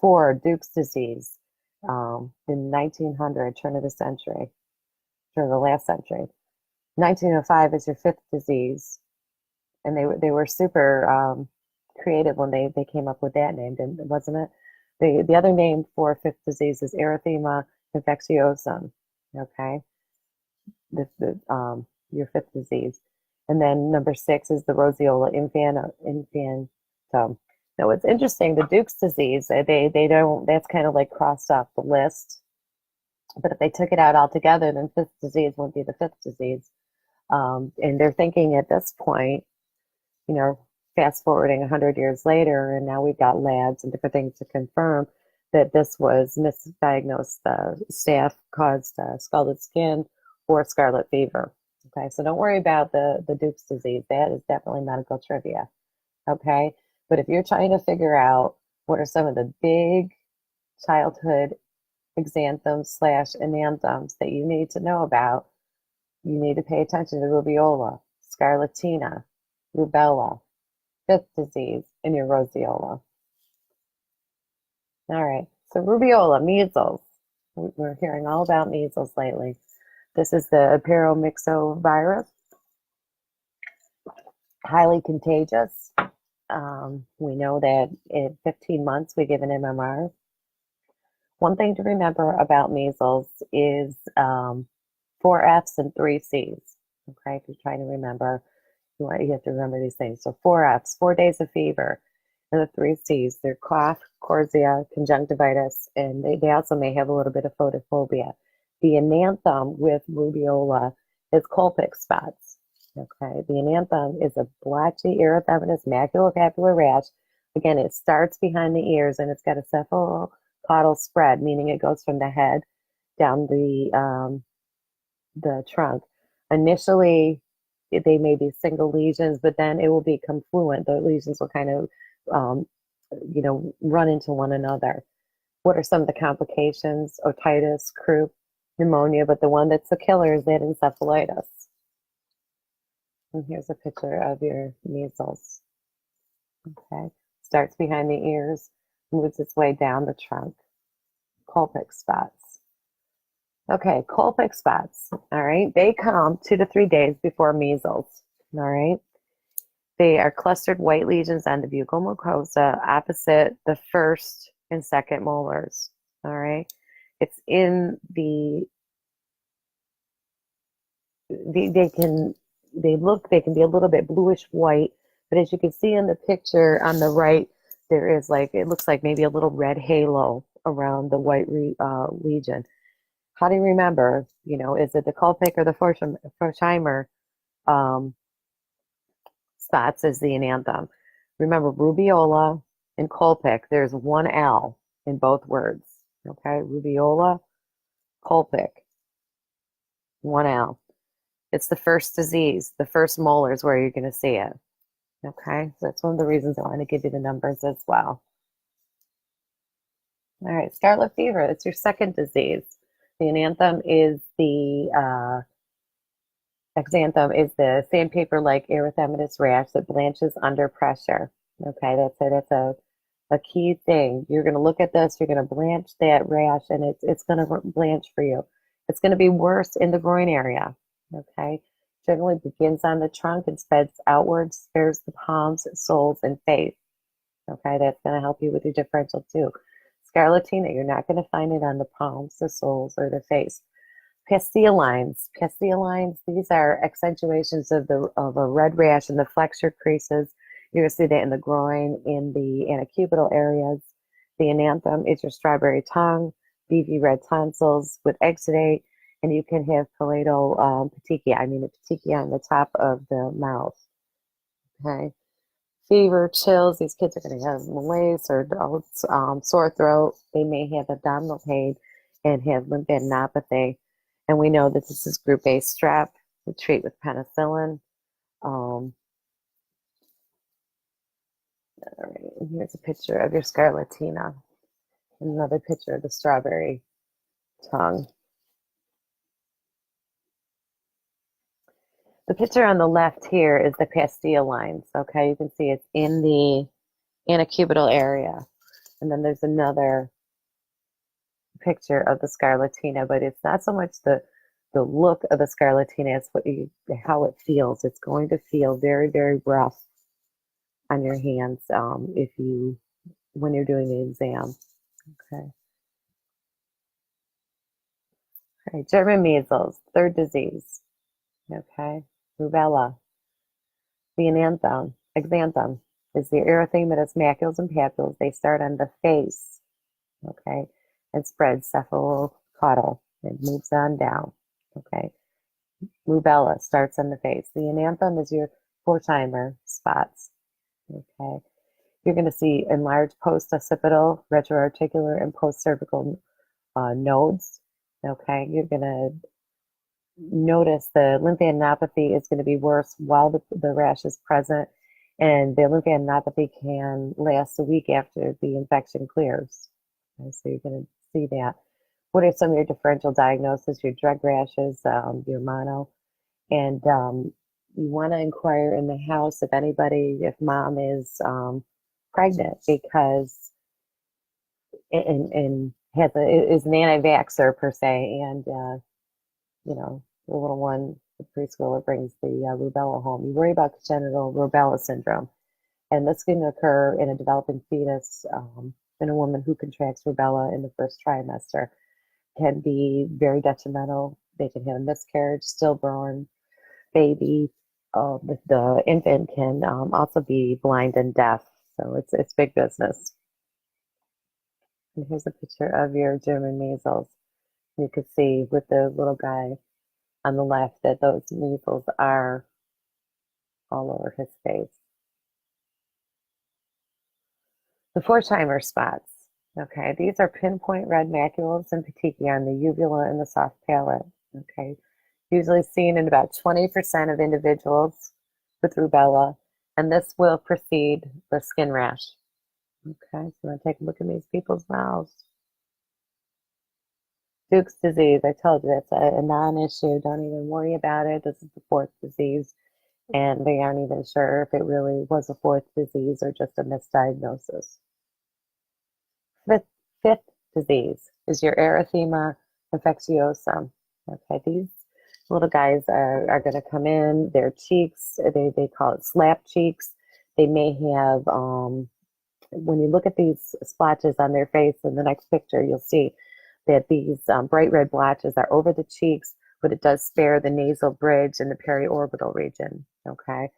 4, Duke's disease, in 1900, turn of the last century. 1905 is your 5th disease, and they were super creative when they came up with that name, wasn't it? The other name for 5th disease is Erythema Infectiosum. Okay, your 5th disease, and then number 6 is the Roseola Infantum. Now, what's interesting, the Duke's disease, they don't. That's kind of like crossed off the list. But if they took it out altogether, then 5th disease wouldn't be the 5th disease. And they're thinking at this point, fast forwarding 100 years later, and now we've got labs and different things to confirm that this was misdiagnosed staph caused scalded skin or scarlet fever. Okay, so don't worry about the Duke's disease. That is definitely medical trivia. Okay, but if you're trying to figure out what are some of the big childhood exanthums / enanthums that you need to know about, you need to pay attention to rubeola, scarlatina, rubella, 5th disease, and your roseola. All right. So rubeola, measles. We're hearing all about measles lately. This is the Paromyxovirus, highly contagious. We know that in 15 months we give an MMR. One thing to remember about measles is 4 Fs and 3 Cs. Okay, if you're trying to remember, you have to remember these things. So 4 Fs, 4 days of fever, and the 3 Cs, they're cough, chorea, conjunctivitis, and they also may have a little bit of photophobia. The ananthem with rubeola is Koplik spots. Okay, the ananthem is a blotchy erythematous maculopapular rash. Again, it starts behind the ears and it's got a cephalocaudal spread, meaning it goes from the head down the trunk. Initially, they may be single lesions, but then it will become fluent. The lesions will kind of, run into one another. What are some of the complications? Otitis, croup, pneumonia, but the one that's the killer is that encephalitis. And here's a picture of your measles. Okay, starts behind the ears, moves its way down the trunk. Koplik spots. Okay, Koplik spots. All right, they come 2 to 3 days before measles. All right, they are clustered white lesions on the buccal mucosa opposite the first and second molars. All right, it's in they can be a little bit bluish white, but as you can see in the picture on the right, there is it looks like maybe a little red halo around the white lesion. How do you remember? Is it the Koplik or the Forchheimer spots as the ananthem? Remember, rubeola and Koplik, there's one L in both words. Okay, rubeola, Koplik, one L. It's the first disease, the first molars where you're going to see it. Okay, so that's one of the reasons I want to give you the numbers as well. All right, Scarlet Fever, it's your second disease. The ananthem is the exanthem is the sandpaper-like erythematous rash that blanches under pressure. Okay, that's a key thing. You're going to look at this, you're going to blanch that rash, and it's going to blanch for you. It's going to be worse in the groin area. Okay, generally begins on the trunk and spreads outwards, spares the palms, soles, and face. Okay, that's going to help you with your differential too. Scarlatina, you're not going to find it on the palms, the soles, or the face. Pastille lines. Pastille lines, these are accentuations of a red rash in the flexure creases. You're going to see that in the groin, in the antecubital areas. The ananthem is your strawberry tongue, beefy red tonsils with exudate, and you can have palatal petechia. I mean, the petechia on the top of the mouth. Okay. Fever, chills. These kids are going to have malaise or sore throat. They may have abdominal pain and have lymphadenopathy. And we know that this is group A strep. We treat with penicillin. All right, and here's a picture of your scarlatina. Another picture of the strawberry tongue. The picture on the left here is the pastille lines. Okay, you can see it's in the antecubital area. And then there's another picture of the scarlatina, but it's not so much the look of the scarlatina, it's how it feels. It's going to feel very, very rough on your hands when you're doing the exam. Okay. All right, German measles, third disease. Okay, rubella. The exanthem is the erythematous macules and papules. They start on the face, okay, and spread cephalocaudal. It moves on down, okay. Rubella starts on the face. The ananthem is your Forchheimer spots, okay. You're going to see enlarged post-occipital, retroarticular, and post-cervical nodes, okay. You're going to notice the lymphadenopathy is going to be worse while the rash is present, and the lymphadenopathy can last a week after the infection clears. Okay, so you're going to see that. What are some of your differential diagnoses? Your drug rashes, your mono, and you want to inquire in the house if mom is pregnant, because and is an anti-vaxxer per se, and you know, the little one, the preschooler brings the rubella home. You worry about congenital rubella syndrome, and this can occur in a developing fetus, in a woman who contracts rubella in the first trimester. Can be very detrimental. They can have a miscarriage, stillborn baby. The infant can also be blind and deaf, so it's big business. And here's a picture of your German measles. You can see with the little guy on the left that those measles are all over his face. The Forchheimer spots. Okay, these are pinpoint red macules and petechiae on the uvula and the soft palate. Okay, usually seen in about 20% of individuals with rubella, and this will precede the skin rash. Okay, so I'm going to take a look at these people's mouths. Duke's disease, I told you that's a non-issue. Don't even worry about it. This is the fourth disease, and they aren't even sure if it really was a fourth disease or just a misdiagnosis. Fifth disease is your erythema infectiosum. Okay, these little guys are going to come in. Their cheeks, they call it slap cheeks. They may have, when you look at these splotches on their face in the next picture, you'll see that these bright red blotches are over the cheeks, but it does spare the nasal bridge and the periorbital region. Okay,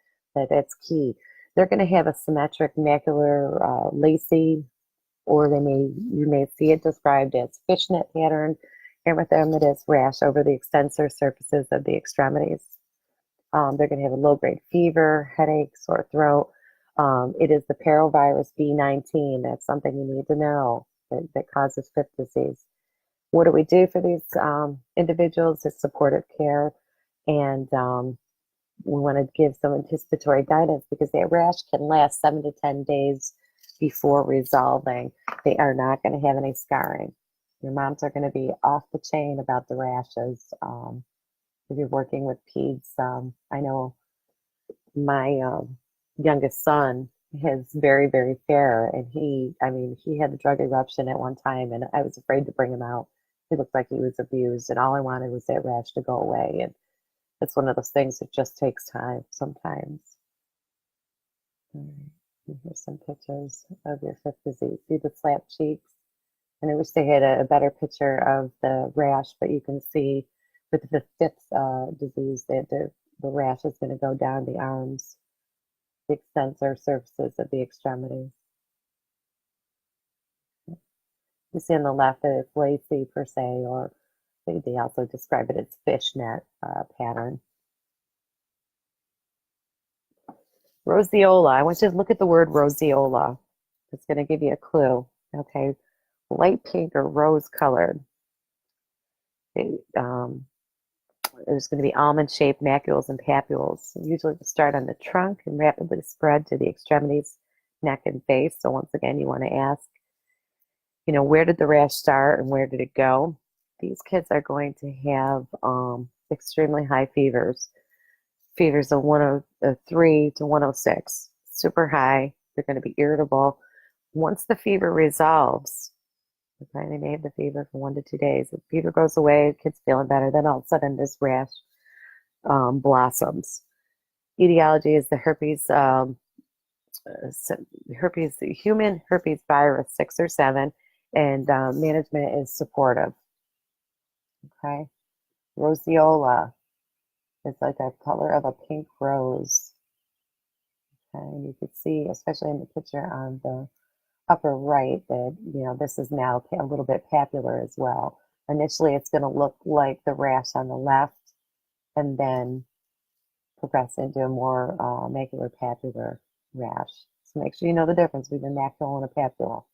that's key. They're going to have a symmetric macular lacy, or you may see it described as fishnet pattern erythematous rash over the extensor surfaces of the extremities. They're going to have a low-grade fever, headache, sore throat. It is the parovirus B19. That's something you need to know that causes Fifth disease. What do we do for these individuals? It's supportive care, and we want to give some anticipatory guidance because that rash can last 7 to 10 days before resolving. They are not going to have any scarring. Your moms are going to be off the chain about the rashes. If you're working with peds, I know my youngest son is very, very fair, and he had a drug eruption at one time, and I was afraid to bring him out. He looked like he was abused, and all I wanted was that rash to go away. And it's one of those things that just takes time sometimes. All right. Here's some pictures of your Fifth disease. See the slap cheeks? And I wish they had a better picture of the rash, but you can see with the Fifth disease that the rash is going to go down the arms, the extensor surfaces of the extremities. You see on the left that it's lacy per se, or they also describe it as fishnet pattern. Roseola. I want you to look at the word roseola. It's going to give you a clue. Okay, light pink or rose colored. There's going to be almond-shaped macules and papules. Usually they start on the trunk and rapidly spread to the extremities, neck, and face. So once again, you want to ask, where did the rash start and where did it go? These kids are going to have extremely high fevers. Fevers of 103 to 106, super high. They're going to be irritable. Once the fever resolves, okay, they may have the fever for 1 to 2 days. The fever goes away, kid's feeling better. Then all of a sudden, this rash blossoms. Etiology is the human herpes virus 6 or 7, and management is supportive. Okay, roseola. It's like a color of a pink rose. Okay, and you can see, especially in the picture on the upper right, that this is now a little bit papular as well. Initially, it's going to look like the rash on the left, and then progress into a more macular papular rash. So make sure you know the difference between a macule and a papule.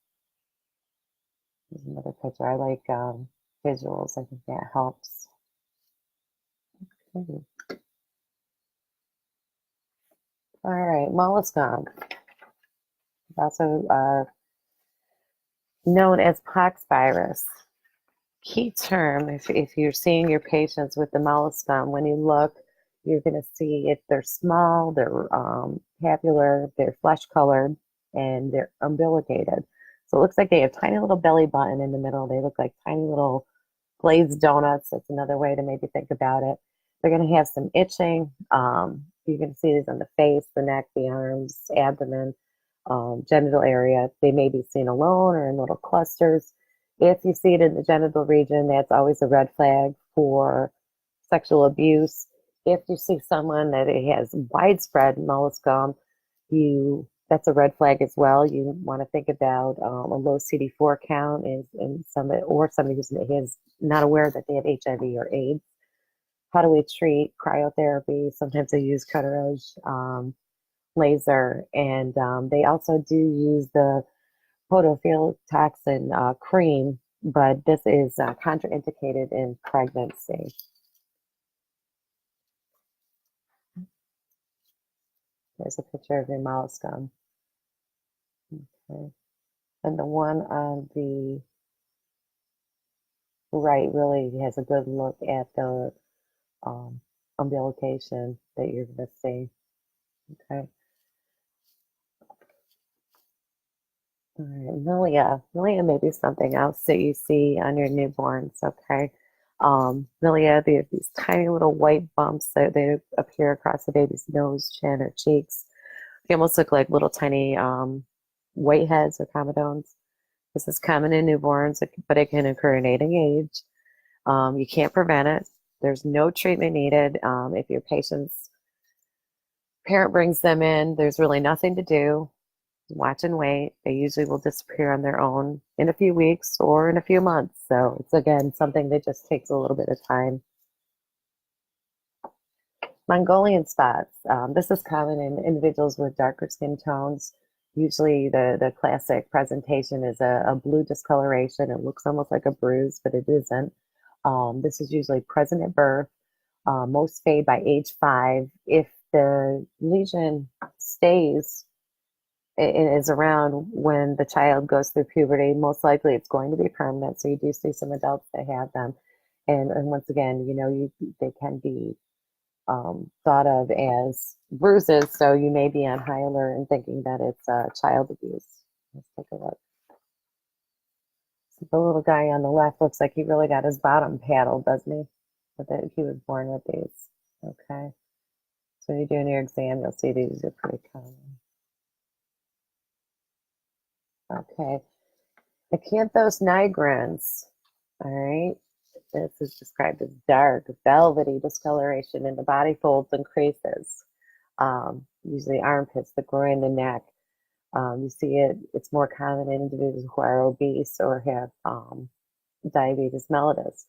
Here's another picture. I like visuals. I think that helps. Okay. All right, molluscum, also known as poxvirus. Key term, if you're seeing your patients with the molluscum, when you look, you're going to see if they're small, they're papular, they're flesh-colored, and they're umbilicated. So it looks like they have tiny little belly button in the middle. They look like tiny little glazed donuts. That's another way to maybe think about it. They're going to have some itching. You can see these on the face, the neck, the arms, abdomen, genital area. They may be seen alone or in little clusters. If you see it in the genital region, that's always a red flag for sexual abuse. If you see someone that has widespread molluscum, that's a red flag as well. You want to think about a low CD4 count in somebody, or somebody who's not aware that they have HIV or AIDS. How do we treat? Cryotherapy. Sometimes they use curettage, laser, and they also do use the toxin cream, but this is contraindicated in pregnancy. There's a picture of your molluscum. Okay. And the one on the right really has a good look at the umbilication that you're going to see. Okay. All right, Milia. Milia may be something else that you see on your newborns. Okay. Milia, they have these tiny little white bumps that they appear across the baby's nose, chin, or cheeks. They almost look like little tiny whiteheads or comedones. This is common in newborns, but it can occur in aging age. You can't prevent it. There's no treatment needed. If your patient's parent brings them in, there's really nothing to do. Watch and wait. They usually will disappear on their own in a few weeks or in a few months. So it's, again, something that just takes a little bit of time. Mongolian spots. This is common in individuals with darker skin tones. Usually the classic presentation is a blue discoloration. It looks almost like a bruise, but it isn't. This is usually present at birth. Most fade by age 5. If the lesion stays and is around when the child goes through puberty, most likely it's going to be permanent. So you do see some adults that have them. And once again, they can be thought of as bruises, so you may be on high alert and thinking that it's child abuse. Let's take a look. So the little guy on the left looks like he really got his bottom paddled, doesn't he? But that he was born with these. Okay. So when you're doing your exam, you'll see these are pretty common. Okay. Acanthosis nigricans. All right. This is described as dark, velvety discoloration in the body folds and creases. Usually armpits, the groin, the neck. You see it's more common in individuals who are obese or have diabetes mellitus.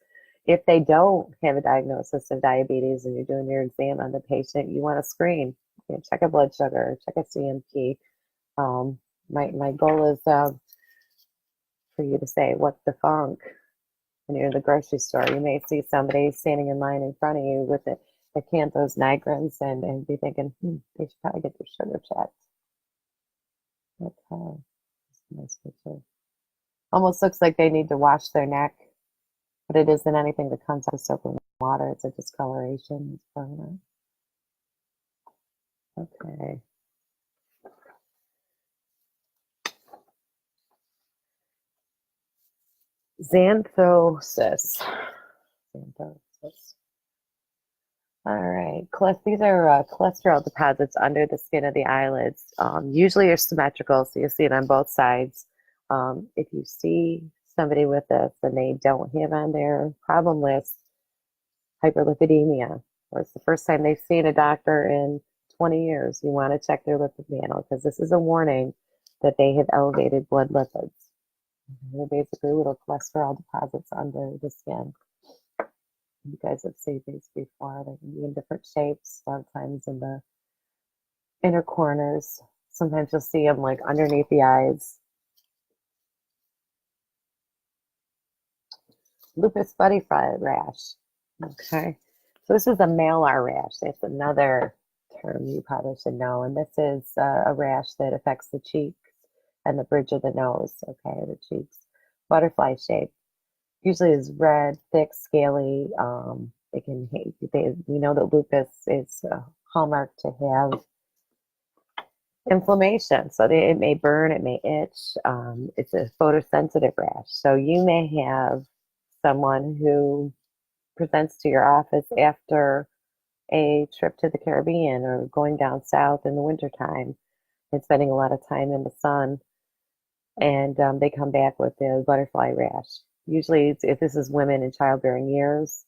If they don't have a diagnosis of diabetes and you're doing your exam on the patient, you want to screen. Check a blood sugar, check a CMP. My goal is for you to say, what's the funk? When you're in the grocery store, you may see somebody standing in line in front of you with the Acanthosis nigricans and be thinking, they should probably get their sugar checked. Okay, that's a nice picture. Almost looks like they need to wash their neck, but it isn't anything that comes out of soap and water. It's a discoloration. It's permanent. Okay. Xanthosis. All right. These are cholesterol deposits under the skin of the eyelids. Usually are symmetrical, so you see it on both sides. If you see somebody with this and they don't have on their problem list hyperlipidemia, or it's the first time they've seen a doctor in 20 years, you want to check their lipid panel because this is a warning that they have elevated blood lipids. They're basically little cholesterol deposits under the skin. You guys have seen these before. They can be in different shapes, sometimes in the inner corners. Sometimes you'll see them like underneath the eyes. Lupus butterfly rash. Okay. So this is a malar rash. That's another term you probably should know. And this is a rash that affects the cheeks and the bridge of the nose. Okay, the cheeks. Butterfly shape. Usually is red, thick, scaly. We know that lupus is a hallmark to have Inflammation. So it may burn, it may itch. It's a photosensitive rash. So you may have someone who presents to your office after a trip to the Caribbean or going down south in the wintertime and spending a lot of time in the sun, and they come back with the butterfly rash. Usually, if this is women in childbearing years,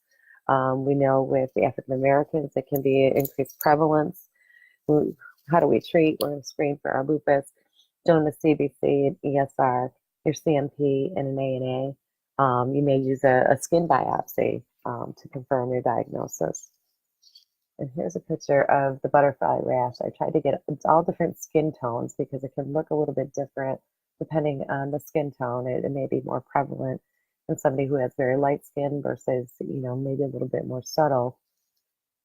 we know with the African Americans, it can be increased prevalence. How do we treat? We're going to screen for our lupus, doing the CBC and ESR, your CMP and an ANA. You may use a skin biopsy to confirm your diagnosis. And here's a picture of the butterfly rash. I tried to get it's all different skin tones because it can look a little bit different depending on the skin tone. It may be more prevalent in somebody who has very light skin versus, maybe a little bit more subtle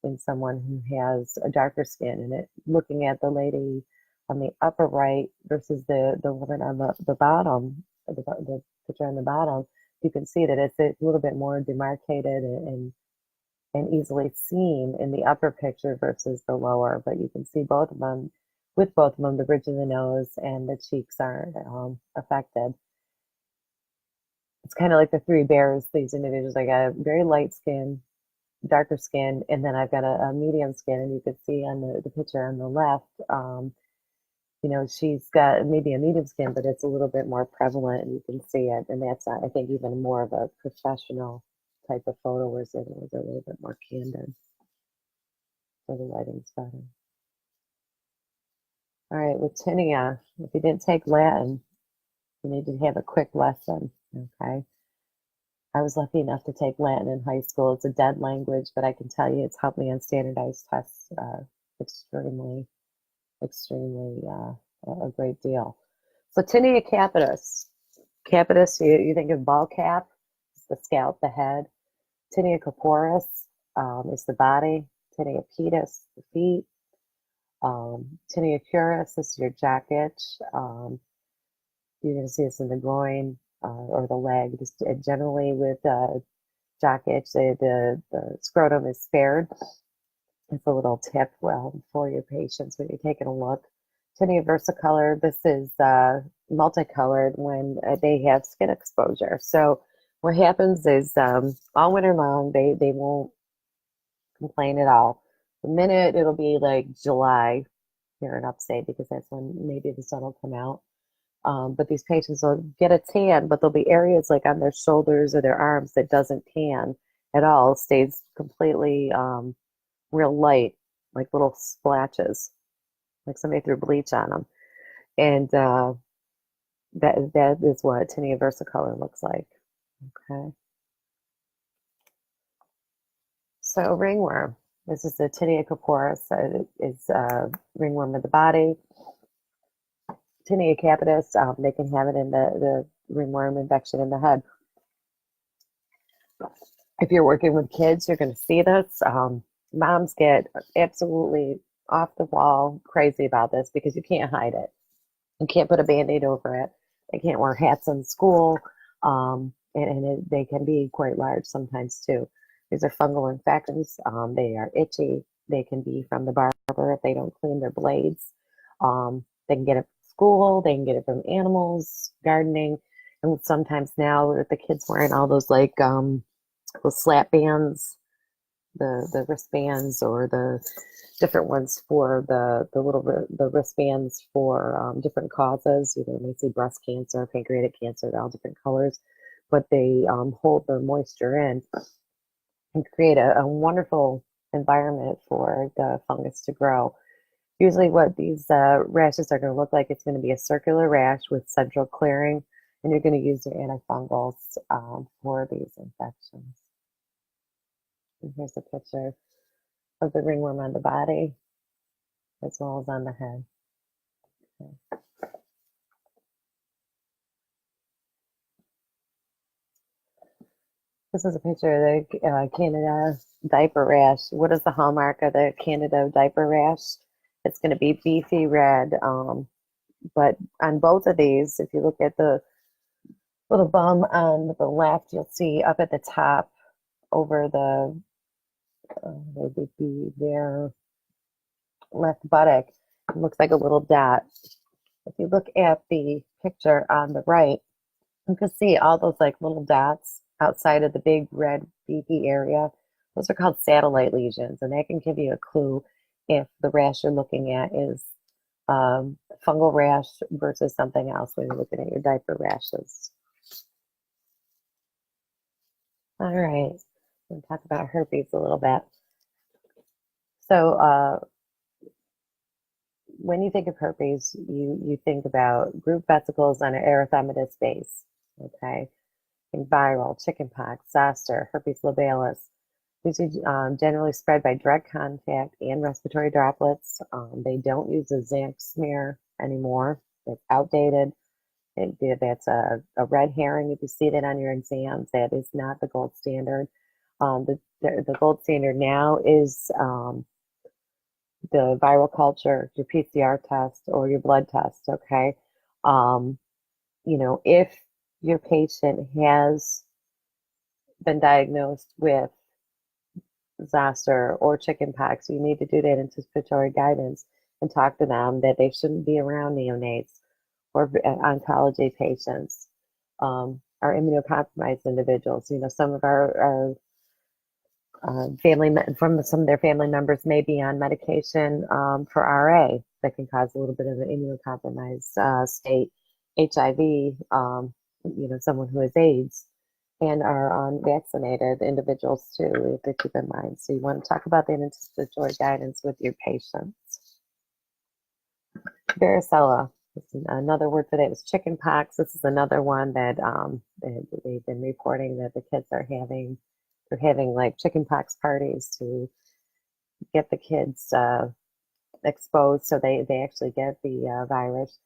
in someone who has a darker skin. And looking at the lady on the upper right versus the woman on the bottom, the picture on the bottom, you can see that it's a little bit more demarcated and easily seen in the upper picture versus the lower. But you can see both of them. With both of them, the bridge of the nose and the cheeks aren't affected. It's kind of like the three bears, these individuals. I got a very light skin, darker skin, and then I've got a medium skin. And you can see on the picture on the left, she's got maybe a medium skin, but it's a little bit more prevalent, and you can see it. And that's, I think, even more of a professional type of photo, where it was a little bit more candid. So the lighting's better. All right, with tinea, if you didn't take Latin, you need to have a quick lesson, okay? I was lucky enough to take Latin in high school. It's a dead language, but I can tell you it's helped me on standardized tests extremely a great deal. So tinea capitis. Capitis, you think of ball cap, it's the scalp, the head. Tinea corporis is the body. Tinea pedis, the feet. Tinea curis is your jack itch. You're going to see this in the groin or the leg. Just generally with jack itch, the scrotum is spared. It's a little tip for your patients when you're taking a look. Tinea versicolor, this is multicolored when they have skin exposure. So what happens is all winter long, they won't complain at all. The minute it'll be like July here in upstate, because that's when maybe the sun will come out. But these patients will get a tan, but there'll be areas like on their shoulders or their arms that doesn't tan at all, stays completely real light, like little splatches, like somebody threw bleach on them. And that is what tinea versicolor looks like. Okay. So ringworm. This is the tinea corporis. It's a ringworm of the body. Tinea capitis, they can have it in the ringworm infection in the head. If you're working with kids, you're going to see this. Moms get absolutely off the wall crazy about this because you can't hide it. You can't put a Band-Aid over it. They can't wear hats in school, they can be quite large sometimes too. These are fungal infections. They are itchy. They can be from the barber if they don't clean their blades. They can get it from school. They can get it from animals, gardening. And sometimes now with the kids wearing all those like those slap bands, the wristbands, or the different ones for the wristbands for different causes. You may see breast cancer, pancreatic cancer, they're all different colors, but they hold the moisture in and create a wonderful environment for the fungus to grow. Usually what these rashes are going to look like, it's going to be a circular rash with central clearing, and you're going to use your antifungals for these infections. And here's a picture of the ringworm on the body as well as on the head. Okay. This is a picture of the Candida diaper rash. What is the hallmark of the Candida diaper rash? It's going to be beefy red. But on both of these, if you look at the little bum on the left, you'll see up at the top over their left buttock, It looks like a little dot. If you look at the picture on the right, you can see all those like little dots outside of the big red beaky area. Those are called satellite lesions, and that can give you a clue if the rash you're looking at is fungal rash versus something else when you're looking at your diaper rashes. All right, we'll talk about herpes a little bit. So when you think of herpes, you think about group vesicles on an erythematous base, okay? And viral, chickenpox, zoster, herpes labialis. These are generally spread by direct contact and respiratory droplets. They don't use a zinc smear anymore. It's outdated. That's a red herring. If you see that on your exams, that is not the gold standard. The gold standard now is the viral culture, your PCR test or your blood test, okay? If your patient has been diagnosed with zoster or chickenpox, you need to do that anticipatory guidance and talk to them that they shouldn't be around neonates or oncology patients, are immunocompromised individuals. Some of our some of their family members may be on medication for RA that can cause a little bit of an immunocompromised state, HIV, someone who has AIDS, and are unvaccinated individuals too, we have to keep in mind. So you want to talk about the anticipatory guidance with your patients. Varicella, another word for that is chickenpox. This is another one that they've been reporting that the kids are having. They're having like chickenpox parties to get the kids exposed, so they actually get the virus.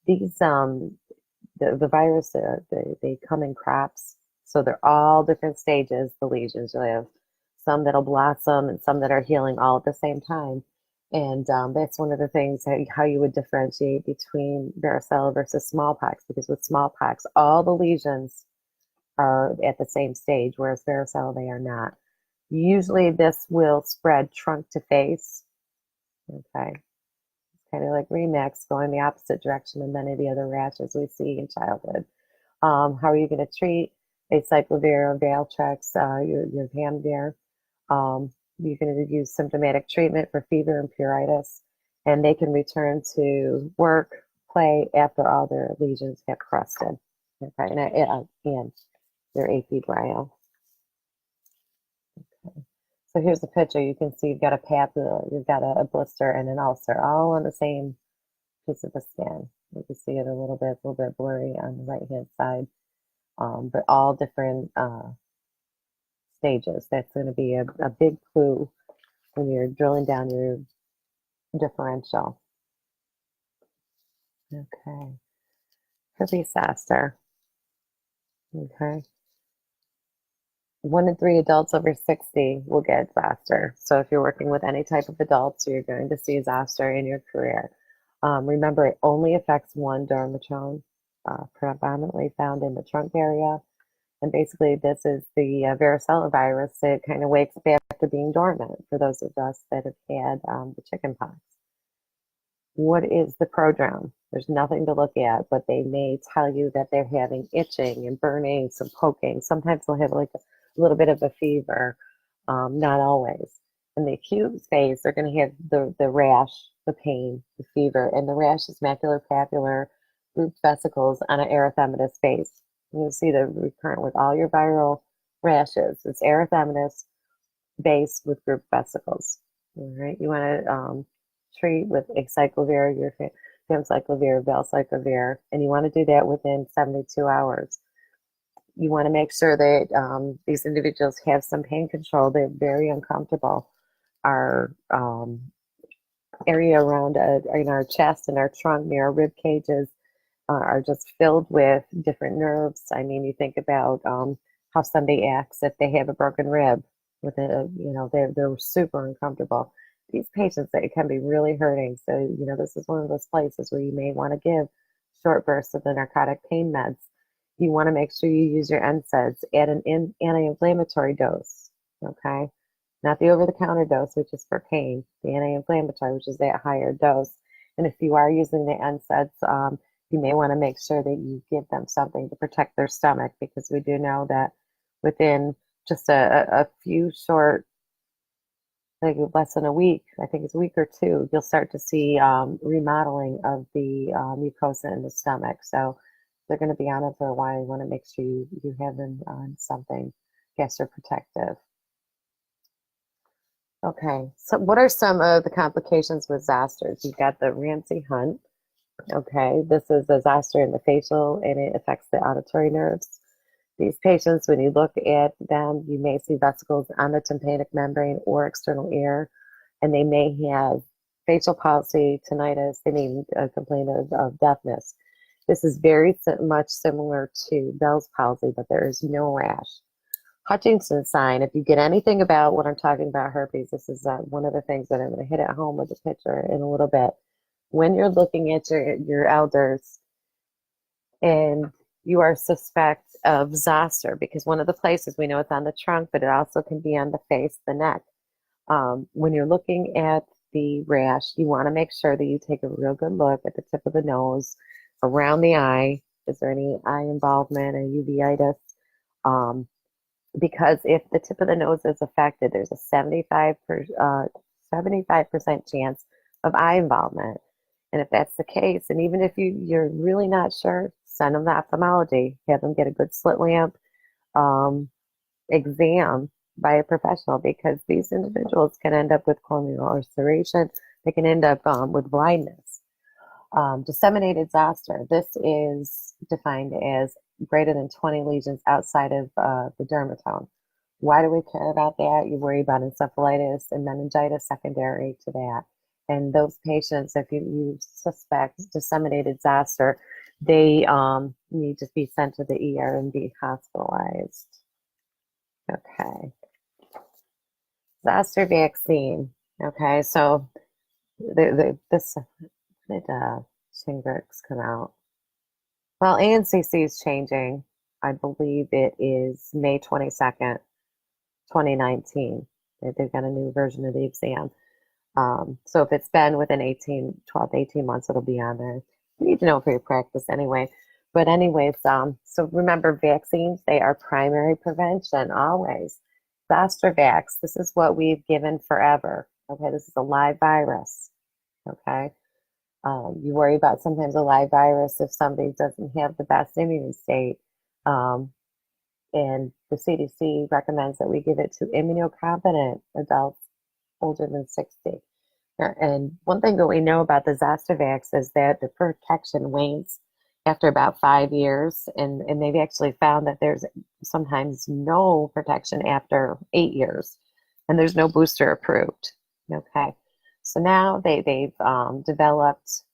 These the virus they come in crops, so they're all different stages. The lesions, you have some that'll blossom and some that are healing all at the same time, and that's one of the things how you would differentiate between varicella versus smallpox, because with smallpox all the lesions are at the same stage, whereas varicella, they are not. Usually this will spread trunk to face, okay? It's kind of like Remax going the opposite direction than many of the other rashes we see in childhood. How are you going to treat acyclovir or Valtrex, your Vanvir? You're going to use symptomatic treatment for fever and pruritus, and they can return to work, play after all their lesions have crusted, okay? And their afebrile. Okay. So here's the picture. You can see you've got a papilla, you've got a blister and an ulcer, all on the same piece of the skin. You can see it a little bit blurry on the right-hand side, but all different stages. That's going to be a big clue when you're drilling down your differential. Okay. Herpes zoster. Okay. 1 in 3 adults over 60 will get zoster. So if you're working with any type of adults, you're going to see zoster in your career. Remember, it only affects one dermatome, predominantly found in the trunk area. And basically, this is the varicella virus. It kind of wakes up after being dormant for those of us that have had the chickenpox. What is the prodrome? There's nothing to look at, but they may tell you that they're having itching and burning, some poking. Sometimes they'll have like a little bit of a fever, not always. In the acute phase, they're going to have the rash, the pain, the fever, and the rash is macular-papular group vesicles on an erythematous base. You'll see the recurrent with all your viral rashes. It's erythematous base with group vesicles. All right, you want to treat with acyclovir, your famciclovir, valciclovir, and you want to do that within 72 hours. You want to make sure that these individuals have some pain control. They're very uncomfortable. Our area around in our chest and our trunk near our rib cages are just filled with different nerves. I mean, you think about how somebody acts if they have a broken rib. With they're super uncomfortable. These patients, it can be really hurting. So, this is one of those places where you may want to give short bursts of the narcotic pain meds. You want to make sure you use your NSAIDs at an anti-inflammatory dose, okay? Not the over-the-counter dose, which is for pain. The anti-inflammatory, which is that higher dose. And if you are using the NSAIDs, you may want to make sure that you give them something to protect their stomach, because we do know that within just a few short, like less than a week, I think it's a week or two, you'll start to see remodeling of the mucosa in the stomach. So they're going to be on it for a while. You want to make sure you have them on something gastroprotective. Okay, so what are some of the complications with zosters? You've got the Ramsay Hunt. Okay, this is a zoster in the facial, and it affects the auditory nerves. These patients, when you look at them, you may see vesicles on the tympanic membrane or external ear, and they may have facial palsy, tinnitus, they may complain of deafness. This is very much similar to Bell's palsy, but there is no rash. Hutchinson sign, if you get anything about what I'm talking about, herpes, this is one of the things that I'm going to hit at home with a picture in a little bit. When you're looking at your elders and you are suspect of zoster, because one of the places we know it's on the trunk, but it also can be on the face, the neck. When you're looking at the rash, you want to make sure that you take a real good look at the tip of the nose, around the eye. Is there any eye involvement or uveitis? Because if the tip of the nose is affected, there's a 75% chance of eye involvement. And if that's the case, and even if you're really not sure, send them to ophthalmology. Have them get a good slit lamp exam by a professional, because these individuals can end up with corneal ulceration. They can end up with blindness. Disseminated zoster. This is defined as greater than 20 lesions outside of the dermatome. Why do we care about that? You worry about encephalitis and meningitis secondary to that. And those patients, if you suspect disseminated zoster, they need to be sent to the ER and be hospitalized. Okay. Zoster vaccine. Okay, so this did Shingrix come out? Well, ANCC is changing. I believe it is May 22nd, 2019. They've got a new version of the exam. So if it's been within 12 to 18 months, it'll be on there. You need to know for your practice anyway. But anyways, so remember, vaccines, they are primary prevention, always. Zostervax, this is what we've given forever. Okay, this is a live virus. Okay. You worry about sometimes a live virus if somebody doesn't have the best immune state. And the CDC recommends that we give it to immunocompetent adults older than 60. And one thing that we know about the Zostavax is that the protection wanes after about 5 years. And they've actually found that there's sometimes no protection after 8 years. And there's no booster approved. Okay. So now they've developed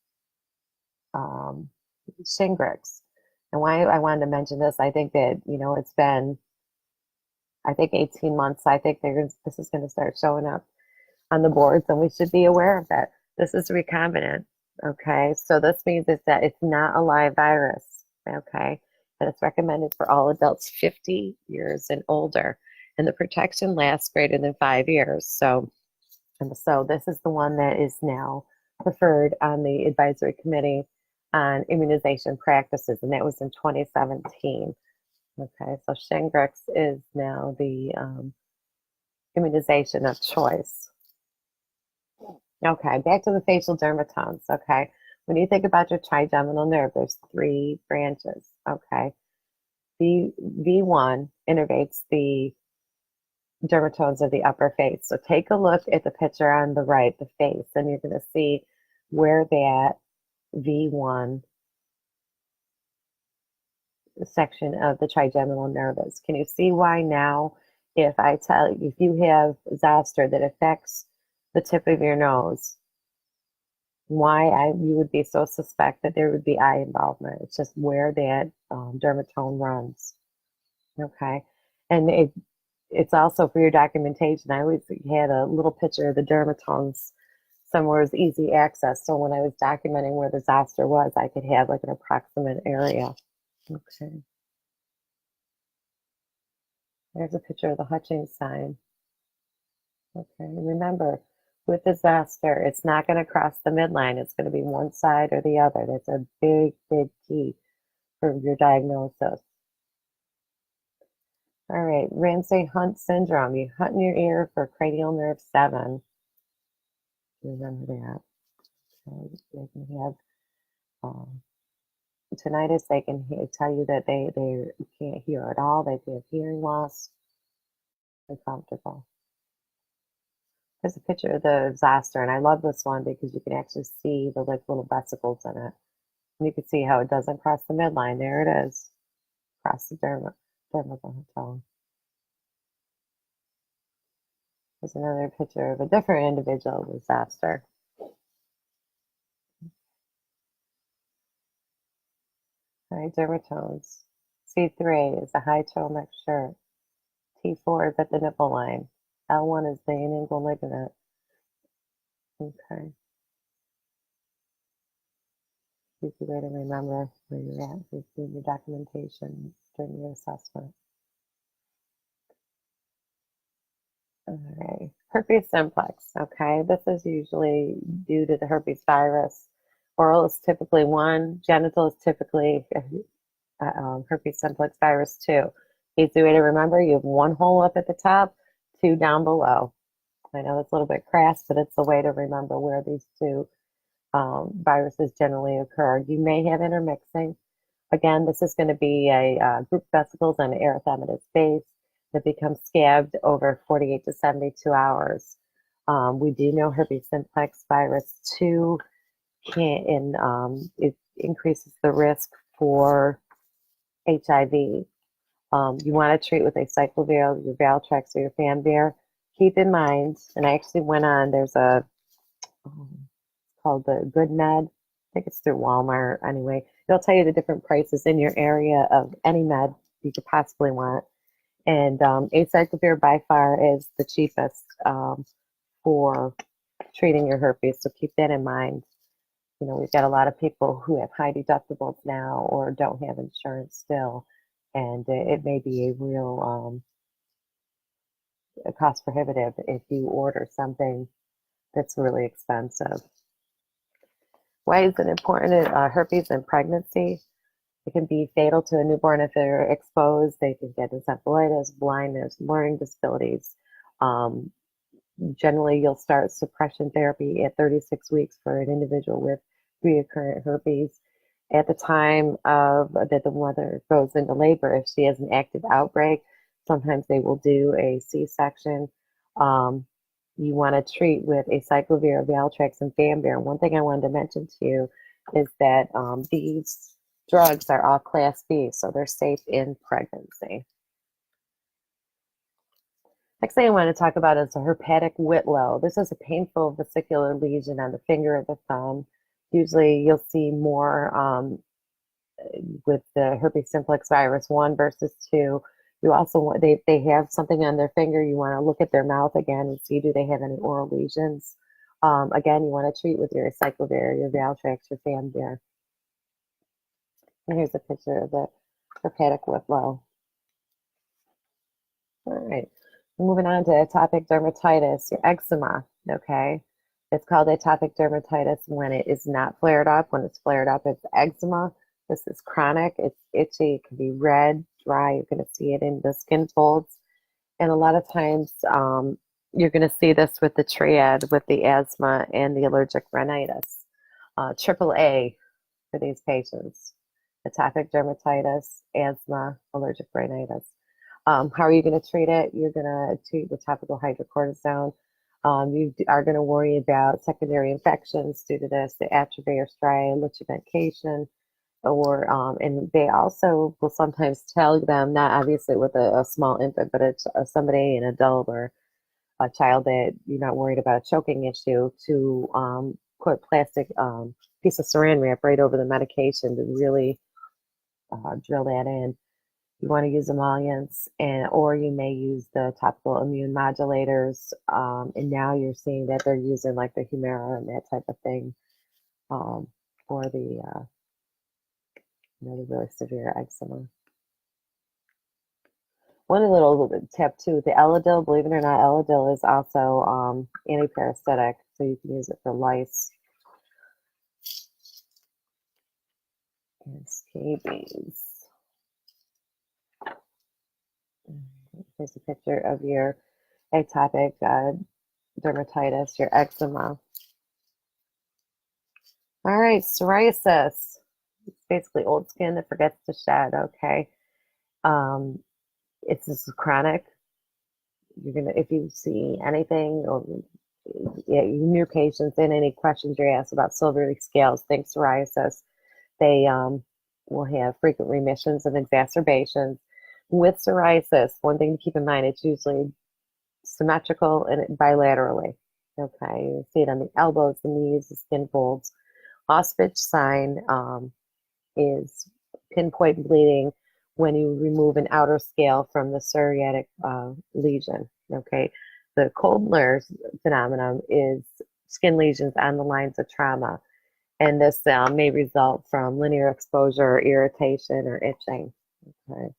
Shingrix. And why I wanted to mention this, I think that, it's been, 18 months. I think this is going to start showing up on the boards, and we should be aware of that. This is recombinant. Okay. So this means that it's not a live virus. Okay. And it's recommended for all adults 50 years and older. And the protection lasts greater than 5 years. So this is the one that is now preferred on the advisory committee on immunization practices, and that was in 2017. Okay, so Shingrix is now the immunization of choice. Okay, back to the facial dermatomes. Okay, when you think about your trigeminal nerve, there's 3 branches. Okay, V1 innervates the dermatomes of the upper face. So take a look at the picture on the right, the face, and you're going to see where that V1 section of the trigeminal nerve is. Can you see why now, if you have zoster that affects the tip of your nose, why you would be so suspect that there would be eye involvement? It's just where that dermatome runs. Okay, and it's also for your documentation. I always had a little picture of the dermatomes somewhere as easy access. So when I was documenting where the zoster was, I could have like an approximate area. Okay. There's a picture of the Hutchings sign. Okay, and remember, with disaster, it's not going to cross the midline. It's going to be one side or the other. That's a big, big key for your diagnosis. All right, Ramsay-Hunt syndrome. You hunt in your ear for cranial nerve 7. Remember that. Okay. They can have tinnitus. They can tell you that they can't hear at all. They have hearing loss. Uncomfortable. There's a picture of the zoster, and I love this one because you can actually see the like little vesicles in it. And you can see how it doesn't cross the midline. There it is, across the dermatome. There's another picture of a different individual with zoster. All right, dermatomes. C3 is a high turtleneck shirt. T4 is at the nipple line. L1 is the inguinal ligament. Okay. Easy way to remember where you're at with your documentation during your assessment. All right. Herpes simplex. Okay. This is usually due to the herpes virus. Oral is typically 1. Genital is typically herpes simplex virus 2. Easy way to remember, you have 1 hole up at the top, 2 down below. I know it's a little bit crass, but it's a way to remember where these 2 viruses generally occur. You may have intermixing. Again, this is going to be a group of vesicles on an erythematous base that becomes scabbed over 48 to 72 hours. We do know herpes simplex virus 2 it increases the risk for HIV. You want to treat with acyclovir, your Valtrex, or your Fanvir. Keep in mind, and I actually went on, there's a called the Good Med. I think it's through Walmart. Anyway, it'll tell you the different prices in your area of any med you could possibly want. And acyclovir by far is the cheapest for treating your herpes. So keep that in mind. You know, we've got a lot of people who have high deductibles now or don't have insurance still. And it may be a real cost prohibitive if you order something that's really expensive. Why is it important? Herpes in pregnancy. It can be fatal to a newborn if they're exposed. They can get encephalitis, blindness, learning disabilities. Generally, you'll start suppression therapy at 36 weeks for an individual with recurrent herpes. At the time that the mother goes into labor, if she has an active outbreak, sometimes they will do a C-section. You want to treat with acyclovir, Valtrex, and Fanvir. One thing I wanted to mention to you is that these drugs are all class B, so they're safe in pregnancy. Next thing I want to talk about is a herpetic whitlow. This is a painful vesicular lesion on the finger of the thumb. Usually you'll see more with the herpes simplex virus 1 versus 2. You also they have something on their finger. You want to look at their mouth again and see, do they have any oral lesions? Again, you want to treat with your acyclovir, your Valtrex, your Fanvir. And here's a picture of the herpetic whitlow. All right, moving on to atopic dermatitis, your eczema. Okay, it's called atopic dermatitis when it is not flared up. When it's flared up, it's eczema. This is chronic. It's itchy. It can be red, dry. You're going to see it in the skin folds. And a lot of times you're going to see this with the triad, with the asthma and the allergic rhinitis. AAA for these patients. Atopic dermatitis, asthma, allergic rhinitis. How are you going to treat it? You're going to treat with topical hydrocortisone. You are going to worry about secondary infections due to this, the atrophy or striae, lichenification. Or and they also will sometimes tell them, not obviously with a small infant, but it's somebody, an adult or a child that you're not worried about a choking issue, to put plastic piece of saran wrap right over the medication to really drill that in. You want to use emollients, or you may use the topical immune modulators. And now you're seeing that they're using like the Humira and that type of thing for the the really severe eczema. One little tip too, the Elidel, believe it or not, Elidel is also antiparasitic, so you can use it for lice and scabies. Here's a picture of your atopic dermatitis, your eczema. All right, psoriasis. It's basically old skin that forgets to shed, okay? It's this is chronic. You're gonna, if you see anything or in your patients and any questions you're asked about silvery scales, think psoriasis. They will have frequent remissions and exacerbations. With psoriasis, one thing to keep in mind, it's usually symmetrical and bilaterally. Okay, you see it on the elbows, the knees, the skin folds. Auspich sign is pinpoint bleeding when you remove an outer scale from the psoriatic lesion. Okay, the Koebler phenomenon is skin lesions on the lines of trauma, and this may result from linear exposure, or irritation, or itching. Okay,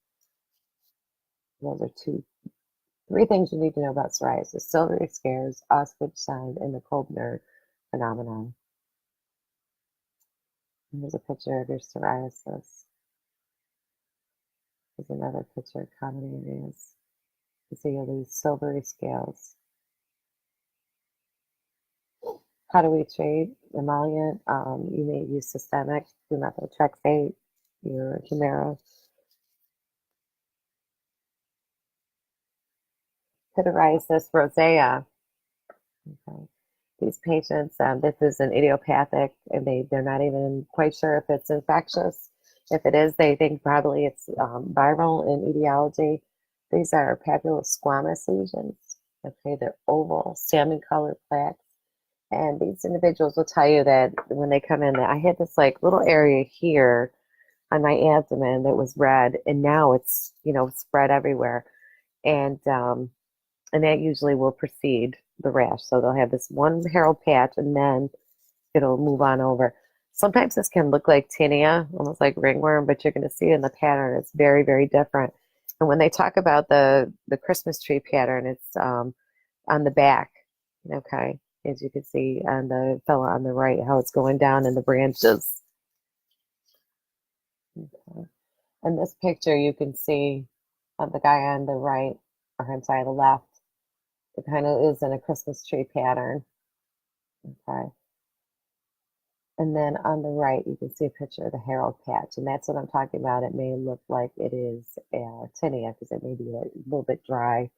those are three things you need to know about psoriasis: silvery scares, Auspich sign, and the Koebler phenomenon. And here's a picture of your psoriasis. Here's another picture of common areas. You see all these silvery scales. How do we treat emollient? You may use systemic, methotrexate, your Humira. Pityriasis rosea. Okay. These patients, this is an idiopathic, and they're not even quite sure if it's infectious. If it is, they think probably it's viral in etiology. These are papulous squamous lesions. Okay, they're oval, salmon-colored plaques. And these individuals will tell you that when they come in, that I had this like little area here on my abdomen that was red, and now it's spread everywhere, and that usually will precede the rash. So they'll have this one Harold patch, and then it'll move on over. Sometimes this can look like tinea, almost like ringworm, but you're going to see in the pattern it's very, very different. And when they talk about the Christmas tree pattern, it's on the back, okay, as you can see on the fella on the right, how it's going down in the branches. Okay. In this picture, you can see the guy on the right, or I'm sorry, the left. It kind of is in a Christmas tree pattern. Okay. And then on the right, you can see a picture of the Harold patch, and that's what I'm talking about. It may look like it is tinea because it may be a little bit dry,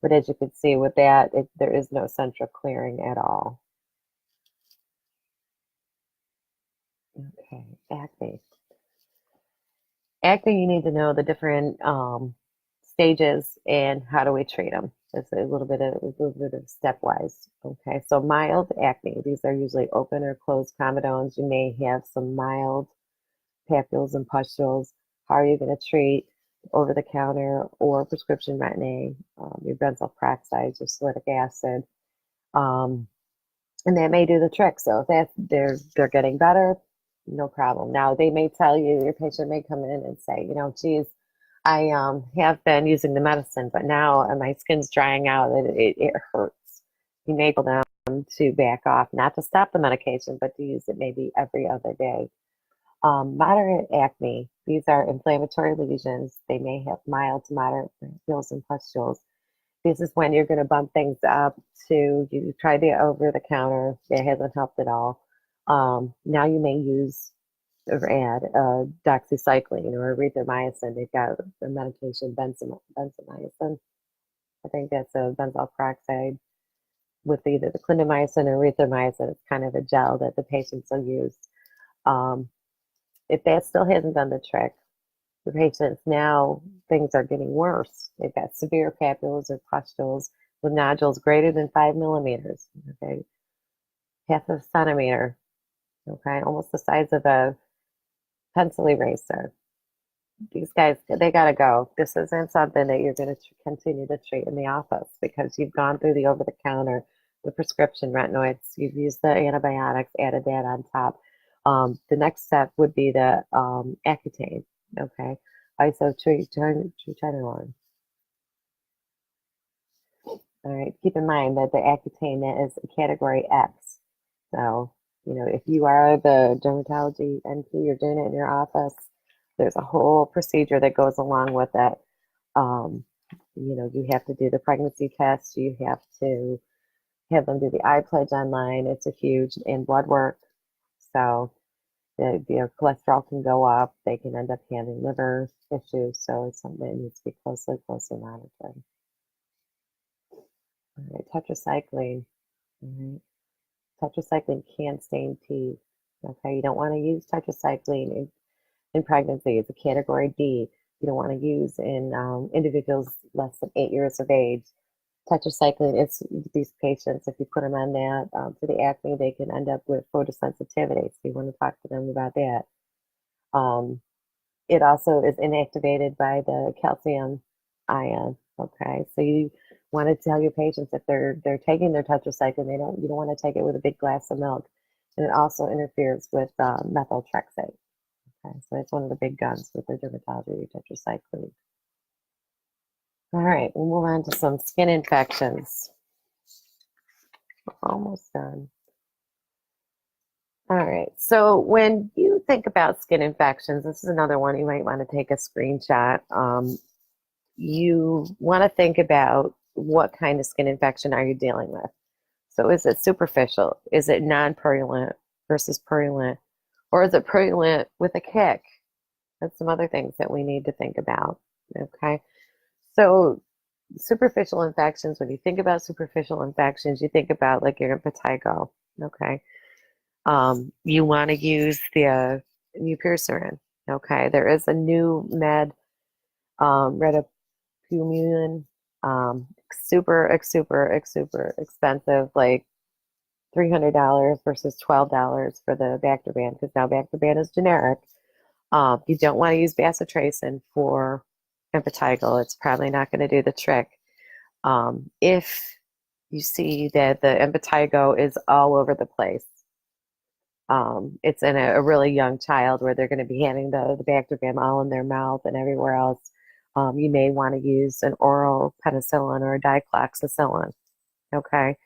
but as you can see with that, there is no central clearing at all. Okay, acne. Acne, you need to know the different stages and how do we treat them. It's a little bit of stepwise. Okay, so mild acne. These are usually open or closed comedones. You may have some mild papules and pustules. How are you going to treat over the counter or prescription retin-A, your benzoyl peroxide, your salicylic acid, and that may do the trick. So if they're getting better, no problem. Now they may tell you, your patient may come in and say, geez, I have been using the medicine, but now my skin's drying out. It hurts. You may tell them to back off, not to stop the medication, but to use it maybe every other day. Moderate acne, these are inflammatory lesions. They may have mild to moderate papules and pustules. This is when you're going to bump things up to, you try the over-the-counter. It hasn't helped at all. Now you may use or add doxycycline or erythromycin. They've got the medication benzomycin. I think that's a benzoyl peroxide with either the clindamycin or erythromycin. It's kind of a gel that the patients will use. If that still hasn't done the trick, the patients now, things are getting worse. They've got severe papules or pustules with nodules greater than 5 millimeters, okay, half a centimeter, okay, almost the size of a pencil eraser. These guys, they got to go. This isn't something that you're going to continue to treat in the office because you've gone through the over-the-counter, the prescription retinoids, you've used the antibiotics, added that on top. The next step would be the Accutane, okay, isotretinoin. All right, keep in mind that the Accutane is a category X. So, if you are the dermatology NP, you're doing it in your office, there's a whole procedure that goes along with it. You have to do the pregnancy test, you have to have them do the eye pledge online. It's a huge, and blood work. So their cholesterol can go up. They can end up having liver issues. So it's something that needs to be closely monitored. All right, tetracycline. All right. Tetracycline can stain teeth. Okay, you don't want to use tetracycline in pregnancy. It's a category D. You don't want to use in individuals less than 8 years of age. Tetracycline, it's these patients, if you put them on that for the acne, they can end up with photosensitivity. So you want to talk to them about that. It also is inactivated by the calcium ion. Okay, so you want to tell your patients if they're taking their tetracycline, you don't want to take it with a big glass of milk, and it also interferes with methotrexate. Okay, so it's one of the big guns with the dermatology tetracycline. All right, we'll move on to some skin infections. We're almost done. All right, so when you think about skin infections, this is another one you might want to take a screenshot. You want to think about what kind of skin infection are you dealing with. So is it superficial? Is it non-purulent versus purulent? Or is it purulent with a kick? That's some other things that we need to think about, okay? So superficial infections, when you think about superficial infections, you think about like your impetigo, okay? You want to use the mupirocin, okay? There is a new med, Redipumune, super expensive, like $300 versus $12 for the Bactroban, because now Bactroban is generic. You don't want to use bacitracin for impetigo. It's probably not going to do the trick. If you see that the impetigo is all over the place, it's in a really young child where they're going to be having the Bactroban all in their mouth and everywhere else, you may want to use an oral penicillin or a dicloxacillin, okay?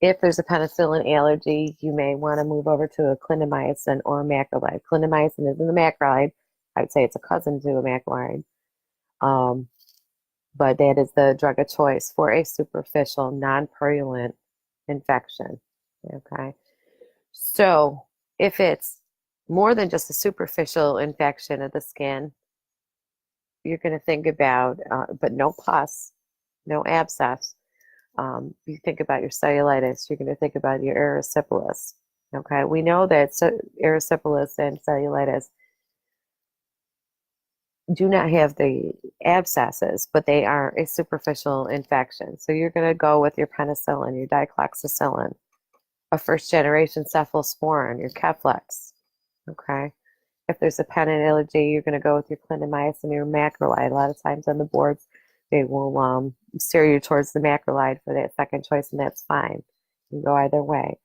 If there's a penicillin allergy, you may want to move over to a clindamycin or a macrolide. Clindamycin isn't a macrolide. I'd say it's a cousin to a macrolide. But that is the drug of choice for a superficial, non-purulent infection, okay? So if it's more than just a superficial infection of the skin, you're going to think about, but no pus, no abscess. You think about your cellulitis, you're going to think about your erysipelas. Okay, we know that erysipelas and cellulitis do not have the abscesses, but they are a superficial infection. So you're going to go with your penicillin, your dicloxacillin, a first-generation cephalosporin, your Keflex. Okay, if there's a penin allergy, you're going to go with your clindamycin, your macrolide. A lot of times on the boards, they will steer you towards the macrolide for that second choice, and that's fine. You can go either way.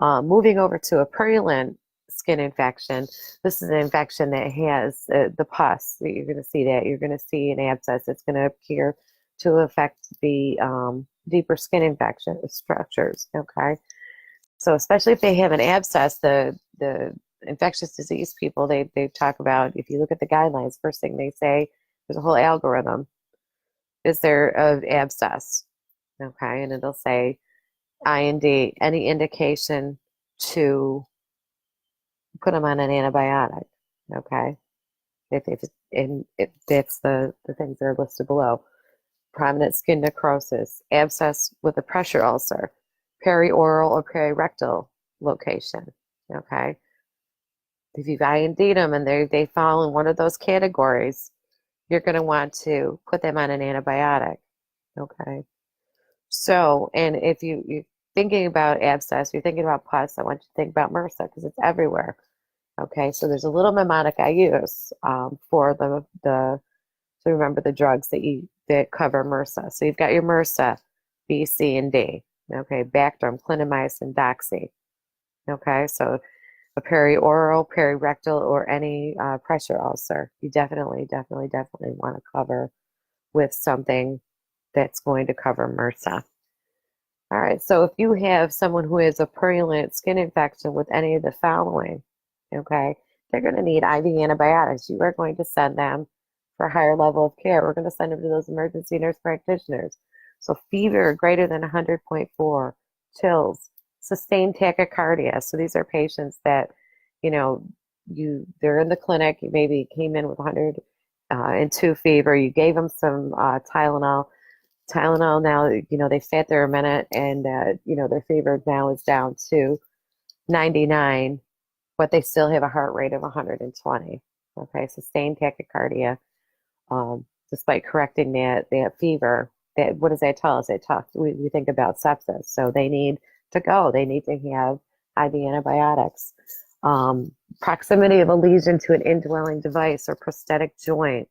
Moving over to a purulent skin infection, this is an infection that has the pus. You're going to see that. You're going to see an abscess. It's going to appear to affect the deeper skin infection structures, okay? So especially if they have an abscess, the infectious disease people, they talk about, if you look at the guidelines, first thing they say, there's a whole algorithm. Is there an abscess? Okay, and it'll say IND, any indication to put them on an antibiotic. Okay, if that's the things that are listed below. Prominent skin necrosis, abscess with a pressure ulcer, perioral or perirectal location. Okay, if you've IND'd them and they fall in one of those categories, you're going to want to put them on an antibiotic, okay? So, and if you're thinking about abscess, you're thinking about pus, I want you to think about MRSA because it's everywhere, okay? So there's a little mnemonic I use for so remember the drugs that cover MRSA. So you've got your MRSA, B, C, and D, okay? Bactrim, clindamycin, doxy, okay? So a perioral, perirectal, or any pressure ulcer, you definitely want to cover with something that's going to cover MRSA. All right, so if you have someone who has a purulent skin infection with any of the following, okay, they're going to need IV antibiotics. You are going to send them for a higher level of care. We're going to send them to those emergency nurse practitioners. So fever greater than 100.4, chills, sustained tachycardia. So these are patients that, you know, they're in the clinic, you maybe came in with 102 fever, you gave them some Tylenol. Tylenol now, you know, they sat there a minute and, you know, their fever now is down to 99, but they still have a heart rate of 120. Okay, sustained tachycardia, despite correcting that fever. That, what does that tell us? We think about sepsis. So they need to go. They need to have IV antibiotics. Proximity of a lesion to an indwelling device or prosthetic joint.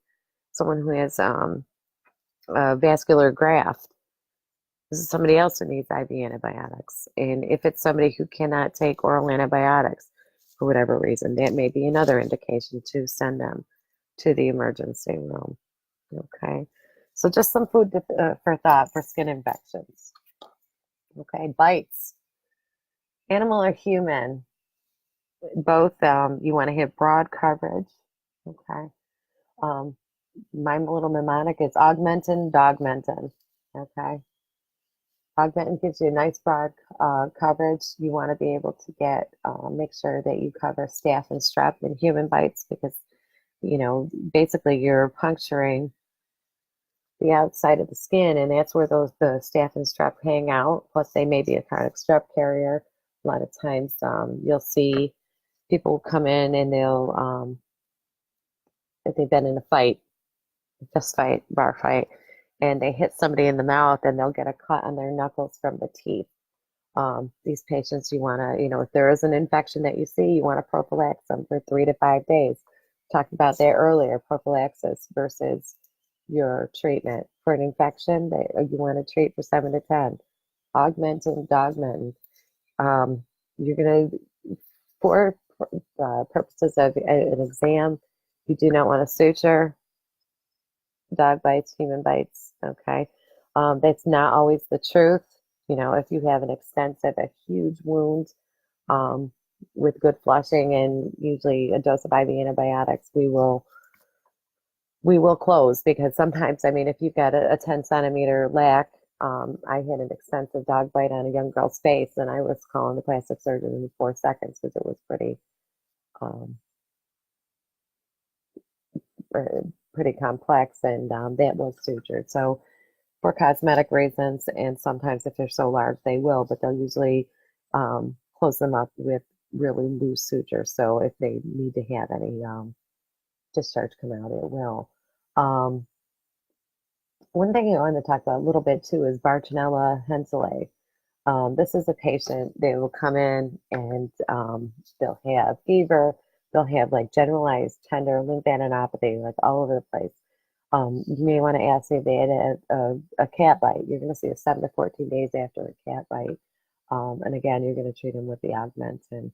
Someone who has a vascular graft. This is somebody else who needs IV antibiotics. And if it's somebody who cannot take oral antibiotics for whatever reason, that may be another indication to send them to the emergency room. Okay, so just some food for thought for skin infections. Okay, bites, animal or human, both. You want to have broad coverage. Okay, my little mnemonic is augmentin, dogmentin. Okay, augmentin gives you a nice broad coverage. You want to be able to get make sure that you cover staph and strep in human bites because, you know, basically you're puncturing the outside of the skin, and that's where the staph and strep hang out. Plus, they may be a chronic strep carrier. A lot of times, you'll see people come in and they'll, if they've been in a fight, fist fight, bar fight, and they hit somebody in the mouth, and they'll get a cut on their knuckles from the teeth. These patients, you want to, you know, if there is an infection that you see, you want to prophylax them for 3 to 5 days. Talked about that earlier, prophylaxis versus your treatment. For an infection that you want to treat for 7 to 10. Augmentin, dogmentin. You're going to, for purposes of an exam, you do not want to suture dog bites, human bites. Okay, that's not always the truth. You know, if you have an extensive, a huge wound with good flushing and usually a dose of IV antibiotics, we will close, because sometimes, I mean, if you've got a 10 centimeter lac, I had an extensive dog bite on a young girl's face, and I was calling the plastic surgeon in 4 seconds because it was pretty complex, and that was sutured. So for cosmetic reasons, and sometimes if they're so large, they will, but they'll usually close them up with really loose suture. So if they need to have any discharge come out, it will. One thing I want to talk about a little bit too is Bartonella henselae. This is a patient, they will come in and they'll have fever, they'll have like generalized tender lymphadenopathy, like all over the place. You may want to ask if they had a cat bite. You're going to see a 7 to 14 days after a cat bite. And again, you're going to treat them with the augmentin.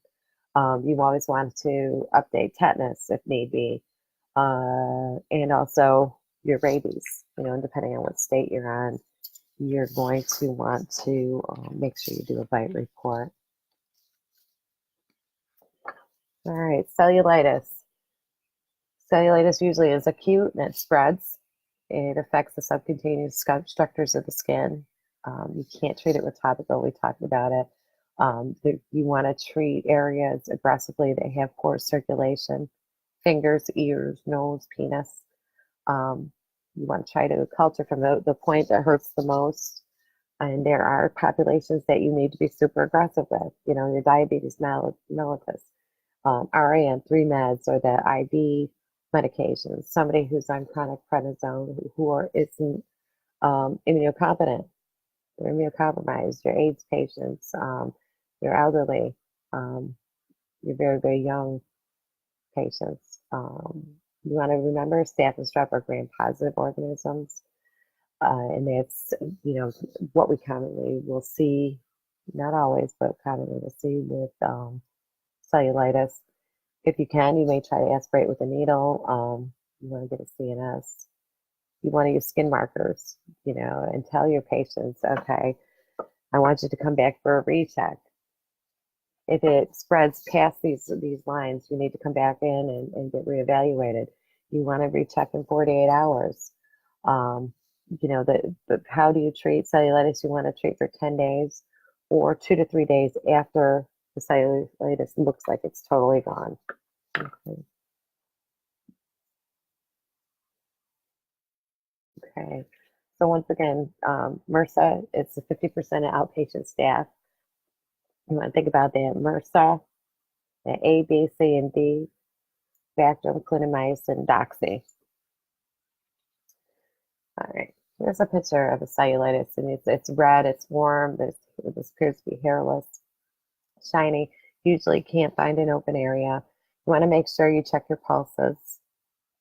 You always want to update tetanus if need be. And also your rabies, you know, and depending on what state you're on, you're going to want to make sure you do a bite report. All right, cellulitis. Cellulitis usually is acute and it spreads. It affects the subcutaneous structures of the skin. You can't treat it with topical. We talked about it. You want to treat areas aggressively that have poor circulation, fingers, ears, nose, penis. You want to try to culture from the point that hurts the most. And there are populations that you need to be super aggressive with. You know, your diabetes mellitus, RAN3 meds, or the IV medications. Somebody who's on chronic prednisone isn't immunocompetent, they're immunocompromised. Your AIDS patients, your elderly, your very, very young patients. You want to remember staph and strep are gram-positive organisms. And that's, you know, what we commonly will see, not always, but commonly we'll see with cellulitis. If you can, you may try to aspirate with a needle. You want to get a CNS. You want to use skin markers, you know, and tell your patients, okay, I want you to come back for a recheck. If it spreads past these lines, you need to come back in and get reevaluated. You want to recheck in 48 hours. You know, how do you treat cellulitis? You want to treat for 10 days or 2 to 3 days after the cellulitis looks like it's totally gone. Okay. Okay. So once again, MRSA, it's a 50% outpatient staff. You want to think about that. MRSA, the A, B, C, and D, Bactrim, clindamycin, doxy. All right. Here's a picture of a cellulitis, and it's red, it's warm, this appears to be hairless, shiny. Usually can't find an open area. You want to make sure you check your pulses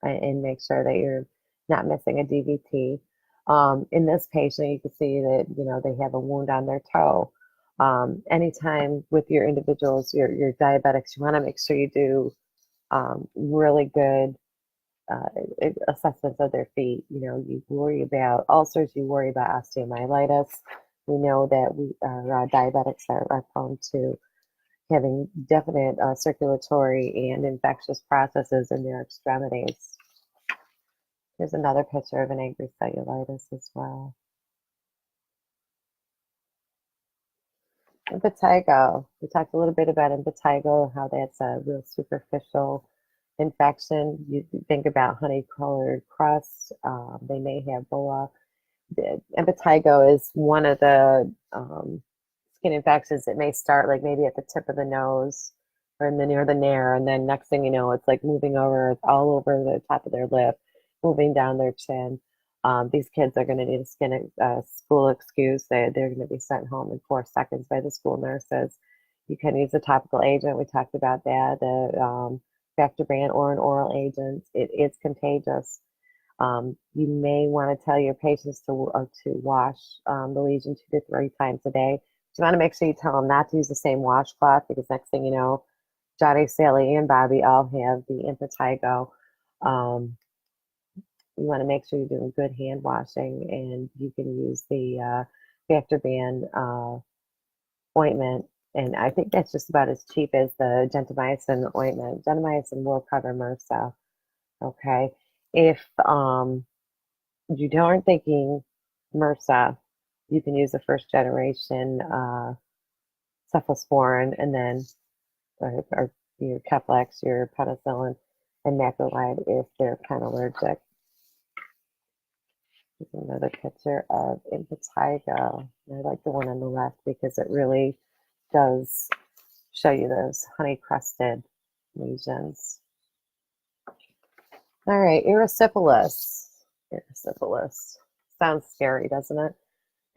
and make sure that you're not missing a DVT. In this patient, you can see that, you know, they have a wound on their toe. Anytime with your individuals, your diabetics, you want to make sure you do really good assessments of their feet. You know, you worry about ulcers, you worry about osteomyelitis. We know that our diabetics are prone to having definite circulatory and infectious processes in their extremities. Here's another picture of an angry cellulitis as well. Impetigo. We talked a little bit about impetigo, how that's a real superficial infection. You think about honey-colored crust. They may have bulla. Impetigo is one of the skin infections that may start like maybe at the tip of the nose or near the nair, and then next thing you know, it's like moving over, it's all over the top of their lip, moving down their chin. These kids are going to need a school excuse. They're going to be sent home in 4 seconds by the school nurses. You can use a topical agent. We talked about that. The Bactrim or an oral agent. It's contagious. You may want to tell your patients to wash the lesion 2 to 3 times a day. You want to make sure you tell them not to use the same washcloth, because next thing you know, Johnny, Sally, and Bobby all have the impetigo. You want to make sure you're doing good hand washing, and you can use the Bactrim ointment. And I think that's just about as cheap as the gentamicin ointment. Gentamicin will cover MRSA. Okay. If you aren't thinking MRSA, you can use the first generation cephalosporin, and then or your Keplex, your penicillin, and macrolide if they're kind of allergic. Here's another picture of impetigo. I like the one on the left because it really does show you those honey-crusted lesions. All right, erysipelas. Erysipelas. Sounds scary, doesn't it?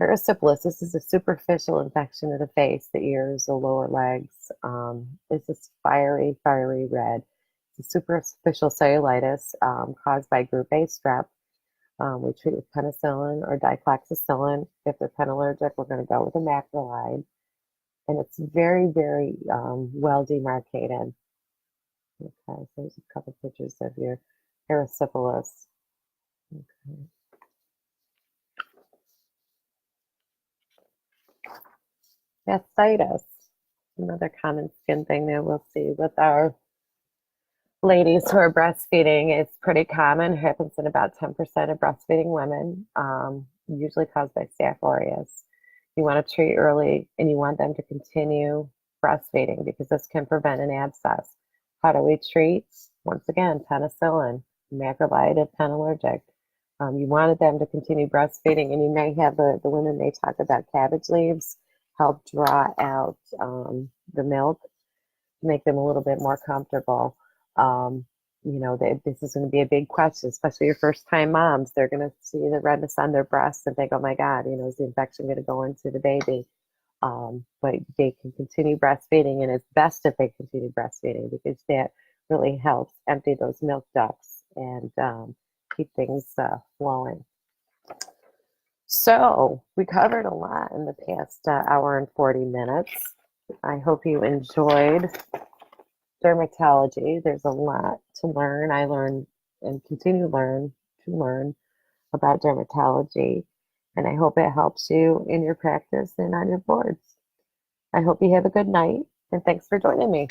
Erysipelas, this is a superficial infection of the face, the ears, the lower legs. It's this fiery red. It's a superficial cellulitis caused by group A strep. We treat with penicillin or dicloxacillin. If they're penallergic, we're going to go with a macrolide. And it's very well demarcated. Okay, so there's a couple pictures of your erysipelas. Okay. Fasciitis, another common skin thing that we'll see with our ladies who are breastfeeding. It's pretty common. It happens in about 10% of breastfeeding women, usually caused by Staph aureus. You want to treat early, and you want them to continue breastfeeding because this can prevent an abscess. How do we treat? Once again, penicillin, macrolide if penallergic. You wanted them to continue breastfeeding, and you may have the women may talk about cabbage leaves help draw out the milk, make them a little bit more comfortable. You know, this is going to be a big question, especially your first-time moms. They're going to see the redness on their breasts and think, oh my God, you know, is the infection going to go into the baby? But they can continue breastfeeding, and it's best if they continue breastfeeding because that really helps empty those milk ducts and keep things flowing. So we covered a lot in the past hour and 40 minutes. I hope you enjoyed dermatology. There's a lot to learn. I learned and continue to learn about dermatology. And I hope it helps you in your practice and on your boards. I hope you have a good night, and thanks for joining me.